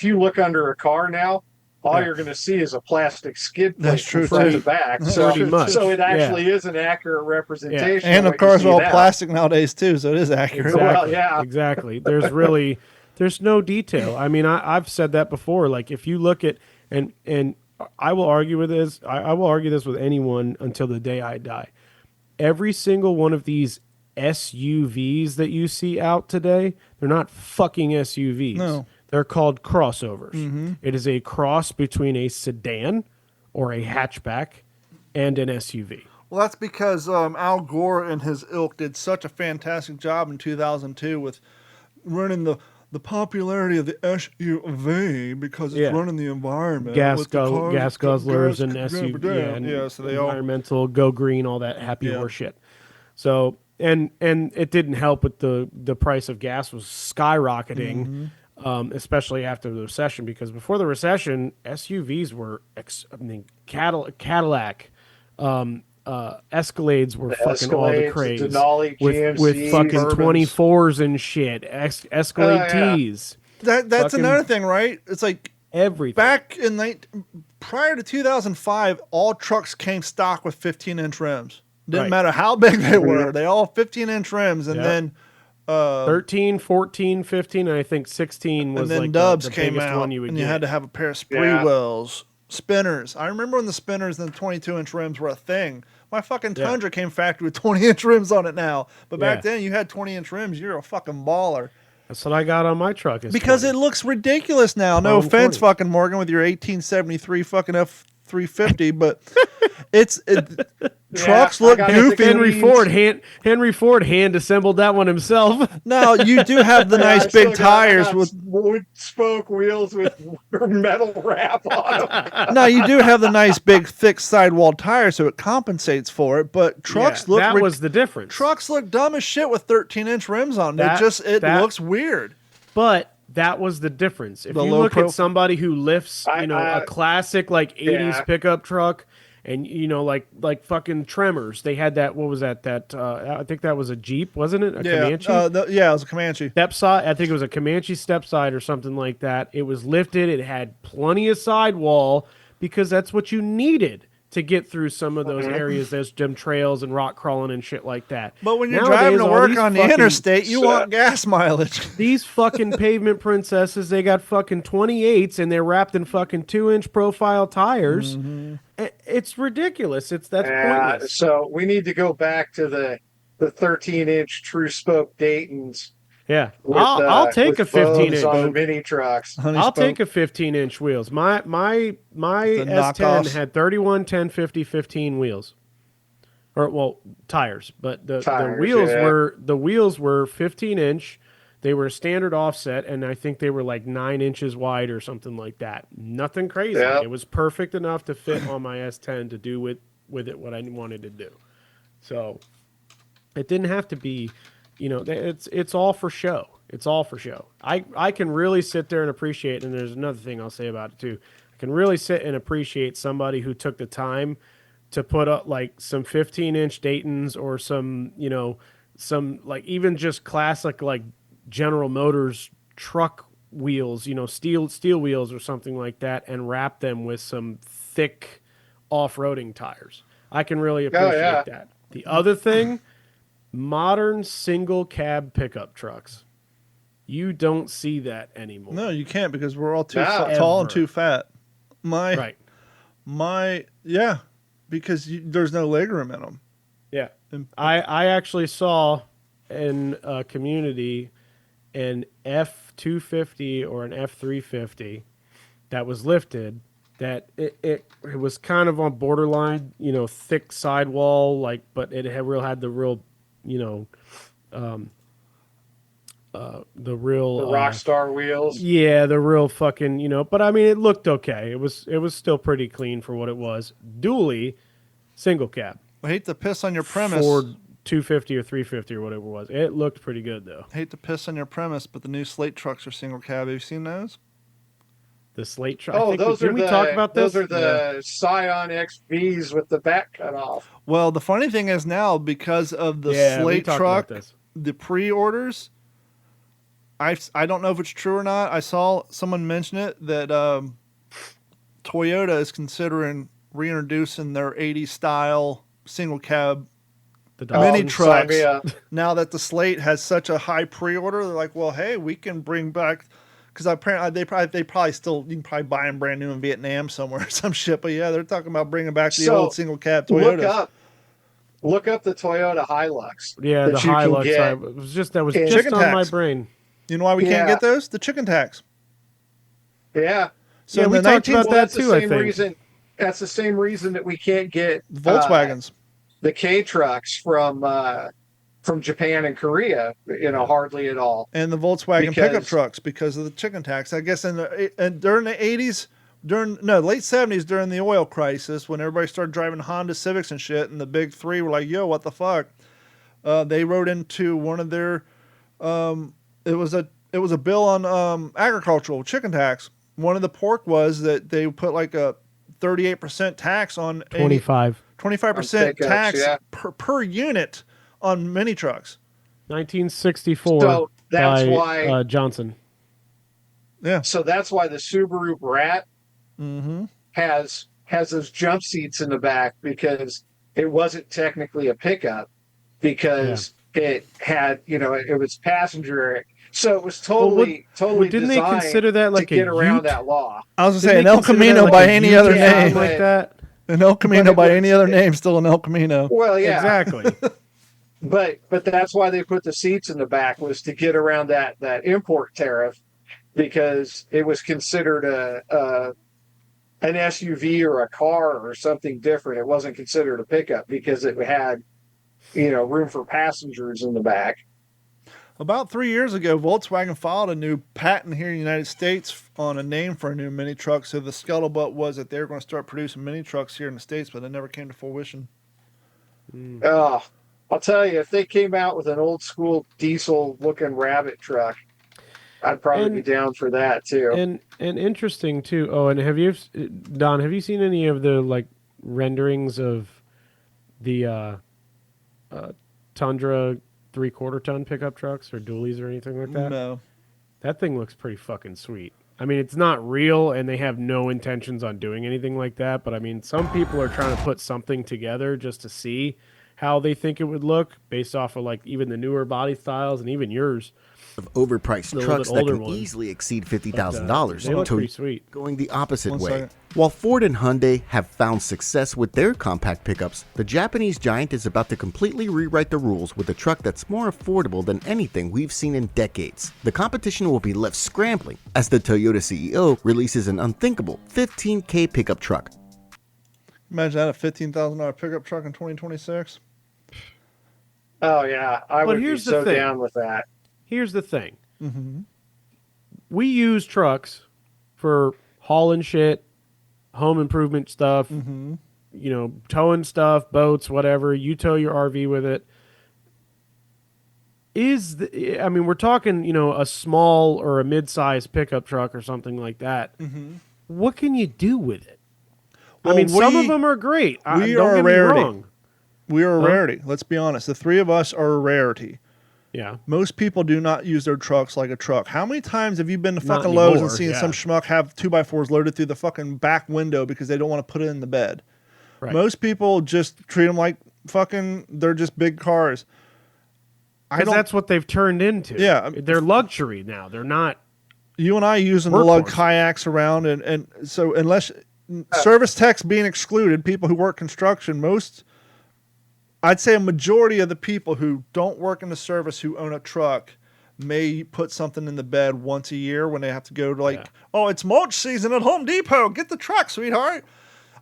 look under a car now, all Yeah. you're going to see is a plastic skid plate That's true, from front too. to back. So, Pretty much. so it actually is an accurate representation. And the of what you cars see are all now. plastic nowadays too, so it is accurate. Well, yeah. Exactly. There's really There's no detail. I mean, I've said that before. Like if you look at and I will argue with this. I will argue this with anyone until the day I die. Every single one of these SUVs that you see out today, they're not fucking SUVs. No. They're called crossovers. It is a cross between a sedan or a hatchback and an SUV. Well, that's because Al Gore and his ilk did such a fantastic job in 2002 with running the popularity of the SUV because it's running the environment. Gas with the cars, gas guzzlers and gas- SUV. And yeah, so they all. environmental, go green, all that happy horse shit. So and it didn't help with the price of gas was skyrocketing, especially after the recession. Because before the recession, SUVs were Cadillac. Escalades were fucking all the craze Denali, with fucking Bourbons. 24s and shit. Escalade T's. That's fucking- another thing, right? It's like Everything. back in prior to 2005, all trucks came stock with 15-inch rims. Didn't Right. matter how big they were. They all 15-inch rims, and Yep. then 13, 14, 15, and I think 16 was and then like Dubs the came biggest out, one you would and get. you had to have a pair of spree wheels, spinners. I remember when the spinners and the 22-inch rims were a thing. My fucking Tundra came factory with 20-inch rims on it now, but back then you had 20-inch rims. You're a fucking baller. That's what I got on my truck. Because 20. it looks ridiculous now. No Chrome offense, 20. fucking Morgan, with your 1873 fucking F350, but trucks I look got goofy. Henry Ford hand assembled that one himself. Now you do have the nice I still big got- I tires got with. wood spoke wheels with metal wrap on them. Now you do have the nice big thick sidewall tires, so it compensates for it. But trucks look. that was the difference. Trucks look dumb as shit with 13-inch rims on. That- it that- looks weird. But that was the difference. If The you low look prof- at somebody who lifts, a classic like 80s pickup truck, and like fucking Tremors, they had that. What was that? I think that was a Jeep, wasn't it? A Comanche. It was a Comanche. Step side. I think it was a Comanche step side or something like that. It was lifted. It had plenty of sidewall because that's what you needed to get through some of those areas, those them trails and rock crawling and shit like that. But when you're Nowadays, driving to all work these on the fucking- interstate, you want gas mileage. These fucking pavement princesses, they got fucking 28s and they're wrapped in fucking 2-inch profile tires. It's ridiculous. That's pointless. So we need to go back to the 13-inch true spoke Dayton's. Yeah, With, I'll take a with bows 15-inch. on the mini trucks. I'll take a 15-inch wheels. My The S10 knockoffs. had 31, 10, 50, 15 wheels, or tires. But the Tires, wheels were 15-inch. They were standard offset, and I think they were like 9 inches wide or something like that. Nothing crazy. Yeah. It was perfect enough to fit on my S10 to do with it what I wanted to do. So it didn't have to be. It's all for show. It's all for show. I can really sit there and appreciate, and there's another thing I'll say about it too. I can really sit and appreciate somebody who took the time to put up like some 15-inch Daytons or some like even just classic like General Motors truck wheels, steel wheels or something like that, and wrap them with some thick off-roading tires. I can really appreciate that. The other thing, modern single cab pickup trucks. You don't see that anymore. No, you can't because we're all too Yeah. tall and Ever. too fat. Right. Because there's no legroom in them. Yeah. I actually saw in a community an F250 or an F350 that was lifted that it was kind of on borderline, thick sidewall, but it had the real, the real Rock star wheels. Yeah, the real fucking, but I mean, it looked okay. It was still pretty clean for what it was. Dually, single cab. I hate to piss on your premise. Ford 250 or 350 or whatever it was. It looked pretty good though. I hate to piss on your premise, but the new Slate trucks are single cab. Have you seen those? The Slate truck. Oh, Didn't we talk about this? Those are the Scion XVs with the back cut off. Well, the funny thing is now, because of the Yeah, we Slate talked about truck, this. the pre-orders, I don't know if it's true or not. I saw someone mention it that Toyota is considering reintroducing their 80s style single cab The mini Datsun. trucks. Sign me up. Now that the Slate has such a high pre-order, they're like, well, hey, we can bring back, because apparently they probably still, you can probably buy them brand new in Vietnam somewhere or some shit. But yeah, they're talking about bringing back the So, old single cab Toyotas. Look up the Toyota Hilux. Yeah, the that you can Hilux. get. That was in- just Chicken on my tax. brain. You know why we can't Yeah. get those? The chicken tax. Yeah. So Yeah, in we the talked 19 about Well, that that's too, the I same think. reason. That's the same reason that we can't get Volkswagens. the K trucks from Japan and Korea. Hardly at all. And the Volkswagen pickup Because- trucks because of the chicken tax. I guess during the 80s, late 70s, during the oil crisis, when everybody started driving Honda Civics and shit, and the big three were like, yo, what the fuck? They wrote into one of their, it was a bill on agricultural chicken tax. One of the pork was that they put like a 38% tax on 25. 25% On pickups, tax yeah. per unit on mini trucks. 1964 So that's by why- Johnson. Yeah. So that's why the Subaru Brat Mm-hmm. has those jump seats in the back, because it wasn't technically a pickup, because it had it was passenger. So it was totally didn't they designed consider that like to get a around ute? that law. I was Didn't saying they El consider that Camino like by a any ute other or something name. like that? An El Camino it by was- any other name, still an El Camino. Well, yeah, Exactly. but that's why they put the seats in the back, was to get around that import tariff, because it was considered an SUV or a car or something different. It wasn't considered a pickup because it had room for passengers in the back. About 3 years ago, Volkswagen filed a new patent here in the United States on a name for a new mini truck. So the scuttlebutt was that they were going to start producing mini trucks here in the States, but it never came to fruition. I'll tell you, if they came out with an old school diesel looking rabbit truck, I'd probably be down for that too. And interesting too. Oh, and Don, have you seen any of the like renderings of the Tundra 3/4 ton pickup trucks or dualies or anything like that? No. That thing looks pretty fucking sweet. I mean, it's not real and they have no intentions on doing anything like that, but I mean, some people are trying to put something together just to see how they think it would look based off of like even the newer body styles and even yours. Of overpriced The little trucks bit that older can ones. easily exceed $50,000. They look to pretty sweet. going the opposite One way. second. While Ford and Hyundai have found success with their compact pickups, the Japanese giant is about to completely rewrite the rules with a truck that's more affordable than anything we've seen in decades. The competition will be left scrambling as the Toyota CEO releases an unthinkable $15K pickup truck. Imagine that, a $15,000 pickup truck in 2026. Oh yeah, I would be here's the so thing. down with that. Here's the thing. Mm-hmm. We use trucks for hauling shit, home improvement stuff, Mm-hmm. towing stuff, boats, whatever. You tow your RV with it. We're talking, a small or a mid-sized pickup truck or something like that. Mm-hmm. What can you do with it? Well, some of them are great. we Don't are a get me rarity. wrong. We are a Huh? rarity. Let's be honest. The three of us are a rarity. Yeah. Most people do not use their trucks like a truck. How many times have you been to Not fucking Lowe's and anymore, seen yeah. some schmuck have 2x4s loaded through the fucking back window because they don't want to put it in the bed? Right. Most people just treat them like fucking, they're just big cars. Because that's what they've turned into. Yeah. They're luxury now. They're not. You and I use them to lug Workhorse. kayaks around, and so unless service techs being excluded, people who work construction, I'd say a majority of the people who don't work in the service who own a truck may put something in the bed once a year when they have to go to oh, it's mulch season at Home Depot. Get the truck, sweetheart.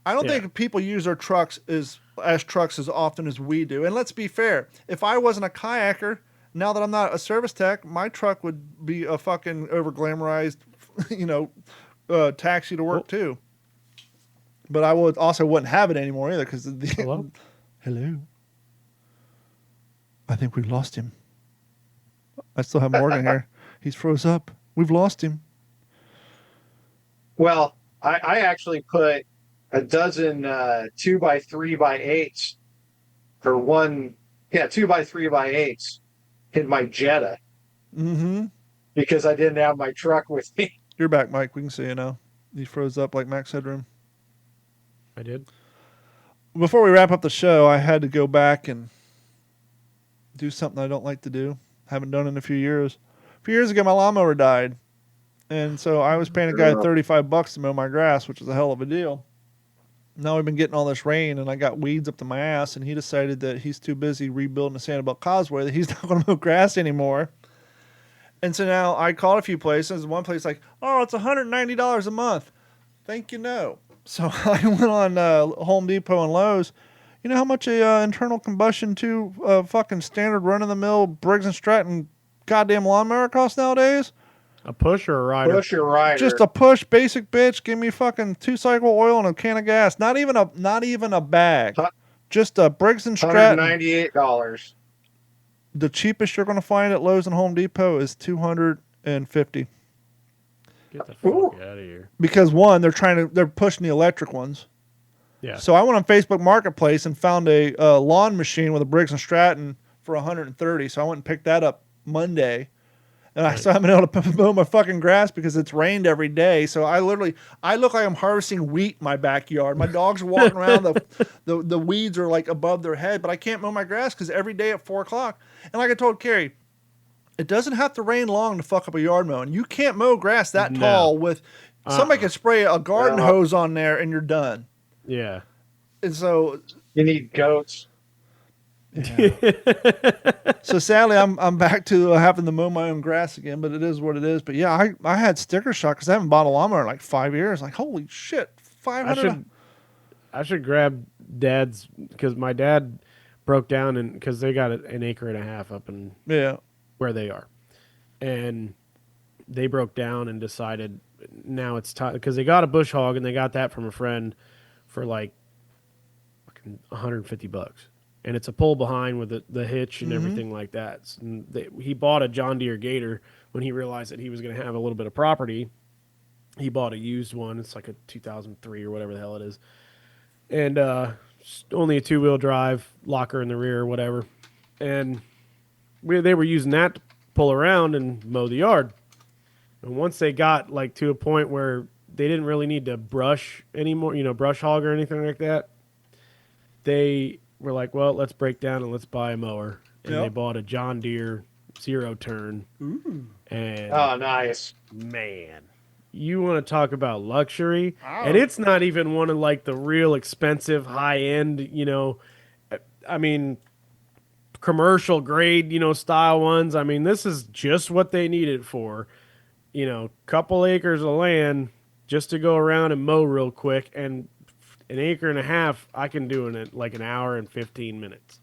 I don't think people use their trucks as often as we do. And let's be fair. If I wasn't a kayaker, now that I'm not a service tech, my truck would be a fucking over glamorized, taxi to work too. But I wouldn't have it anymore either because Hello? Hello. I think we've lost him. I still have Morgan here. He's froze up. We've lost him. Well, I actually put a dozen 2x3x8s or 2x3x8s in my Jetta Mm-hmm. because I didn't have my truck with me. You're back, Mike. We can see you now. He froze up like Max Headroom. I did. Before we wrap up the show, I had to go back and do something I don't like to do. Haven't done in a few years. A few years ago, my lawnmower died. And so I was paying a guy $35 to mow my grass, which is a hell of a deal. Now we've been getting all this rain, and I got weeds up to my ass, and he decided that he's too busy rebuilding the Sanibel Causeway that he's not going to mow grass anymore. And so now I called a few places. One place like, oh, it's $190 a month. Thank you, no. So I went on Home Depot and Lowe's. You know how much a internal combustion fucking standard run-of-the-mill Briggs & Stratton goddamn lawnmower costs nowadays? A push or a rider? Push or rider. Just a push, basic bitch. Give me fucking 2-cycle oil and a can of gas. Not even a bag. Just a Briggs & Stratton. $198. The cheapest you're going to find at Lowe's and Home Depot is $250. Get the fuck out of here. Because one, they're pushing the electric ones. Yeah. So I went on Facebook Marketplace and found a lawn machine with a Briggs & Stratton for $130. So I went and picked that up Monday. And I haven't been able to mow my fucking grass because it's rained every day. So I look like I'm harvesting wheat in my backyard. My dogs are walking around. The weeds are like above their head, but I can't mow my grass because every day at 4 o'clock. And like I told Carrie, it doesn't have to rain long to fuck up a yard mowing. You can't mow grass that tall with somebody can spray a garden hose on there and you're done. Yeah. And so you need goats. Yeah. So sadly, I'm back to having to mow my own grass again, but it is what it is. But yeah, I had sticker shock because I haven't bought a lawnmower in like 5 years. Like, holy shit, $500. I should grab Dad's, because my dad broke down, and because they got an acre and a half up in where they are, and they broke down and decided now it's time, because they got a bush hog and they got that from a friend for like fucking $150. And it's a pull behind with the hitch and everything like that. He bought a John Deere Gator when he realized that he was going to have a little bit of property. He bought a used one. It's like a 2003 or whatever the hell it is. And only a 2-wheel drive, locker in the rear or whatever. And they were using that to pull around and mow the yard. And once they got like to a point where they didn't really need to brush anymore, brush hog or anything like that, they were like, well, let's break down and let's buy a mower. And they bought a John Deere 0-turn. Ooh. And oh, nice. Man, you want to talk about luxury? Oh. And it's not even one of like the real expensive high end, I mean, commercial grade, style ones. I mean, this is just what they need it for. Couple acres of land just to go around and mow real quick, and an acre and a half I can do in it like an hour and 15 minutes.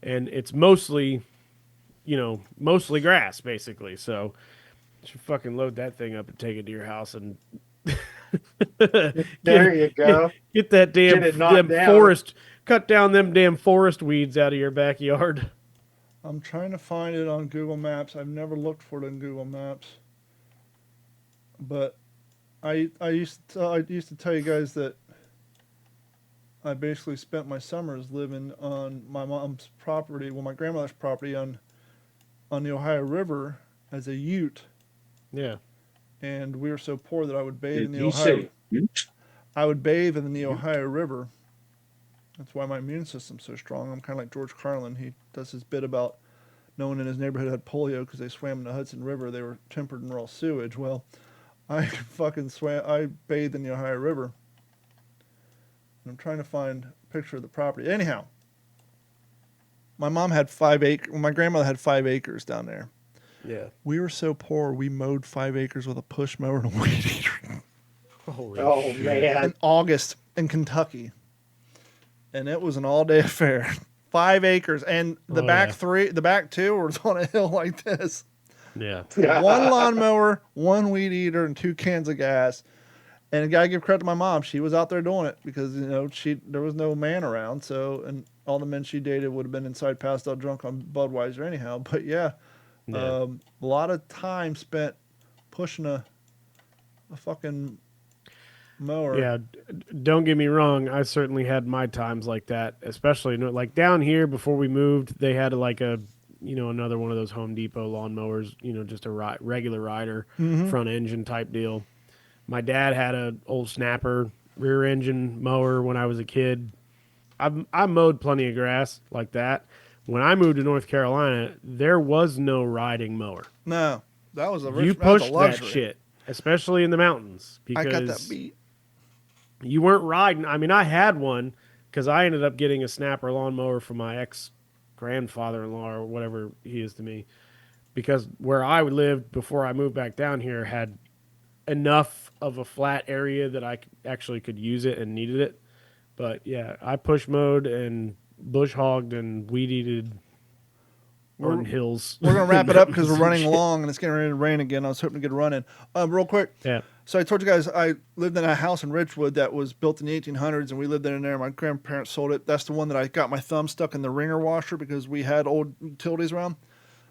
And it's mostly grass basically. So you should fucking load that thing up and take it to your house and there you go. Get that damn forest, cut down them damn forest weeds out of your backyard. I'm trying to find it on Google Maps. I've never looked for it in Google Maps. But I used to tell you guys that I basically spent my summers living on my mom's property, my grandmother's property on the Ohio River as a ute. Yeah. And we were so poor that I would bathe in the Ohio. I would bathe in the Ohio River. That's why my immune system's so strong. I'm kind of like George Carlin. He does his bit about no one in his neighborhood had polio because they swam in the Hudson River. They were tempered in raw sewage. Well, I bathed in the Ohio River. I'm trying to find a picture of the property. Anyhow, my mom had 5 acres. My grandmother had 5 acres down there. Yeah. We were so poor, we mowed 5 acres with a push mower and a weed eater. Holy shit. Man. In August in Kentucky. And it was an all-day affair. 5 acres. And the back 2 were on a hill like this. Yeah. 1 lawnmower, 1 weed eater, and 2 cans of gas. And I gotta give credit to my mom. She was out there doing it because there was no man around. So, and all the men she dated would have been inside, passed out, drunk on Budweiser anyhow. But a lot of time spent pushing a fucking mower. Yeah, don't get me wrong. I certainly had my times like that, especially like down here before we moved. They had like another one of those Home Depot lawnmowers. Just a regular rider, front engine type deal. My dad had an old Snapper rear engine mower when I was a kid. I mowed plenty of grass like that. When I moved to North Carolina, there was no riding mower. No, that was a You that was a pushed that luxury. shit, especially in the mountains, I because got that beat. you weren't riding. I mean, I had one because I ended up getting a snapper lawnmower from my ex-grandfather-in-law or whatever he is to me, because where I lived before I moved back down here had enough of a flat area that I actually could use it and needed it. But yeah, I push mowed and bush hogged and weed eated on hills. We're gonna wrap it up because we're Mountains and running shit. long and it's getting ready to rain again. I was hoping to get a run in. Real quick. Yeah. So I told you guys I lived in a house in Richwood that was built in the 1800s, and we lived in there. My grandparents sold it. That's the one that I got my thumb stuck in the wringer washer because we had old utilities around.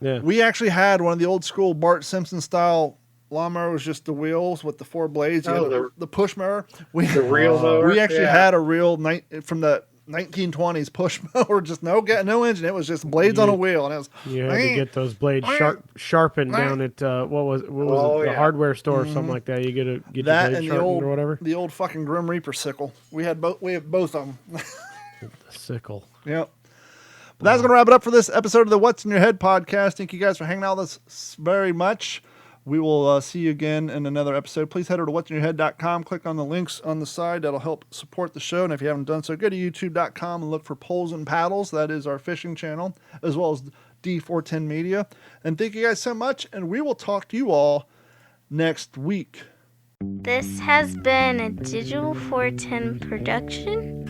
Yeah. We actually had one of the old school Bart Simpson style lawnmower. Was just the wheels with the 4 blades. You Oh, had the push mower. The real mower. We actually Yeah. had a real from the 1920s push mower, just no engine. It was just blades on a wheel, and it was. You had to get those blades sharpened down at what was it, the hardware store or something like that. You get that your blades and sharpened or whatever. the old fucking Grim Reaper sickle. We had both. We have both of them. The sickle. Yep. But that's gonna wrap it up for this episode of the What's in Your Head podcast. Thank you guys for hanging out with us very much. We will see you again in another episode. Please head over to whatsinyourhead.com. Click on the links on the side. That'll help support the show. And if you haven't done so, go to youtube.com and look for Poles and Paddles. That is our fishing channel, as well as D410 Media. And thank you guys so much. And we will talk to you all next week. This has been a Digital 410 production.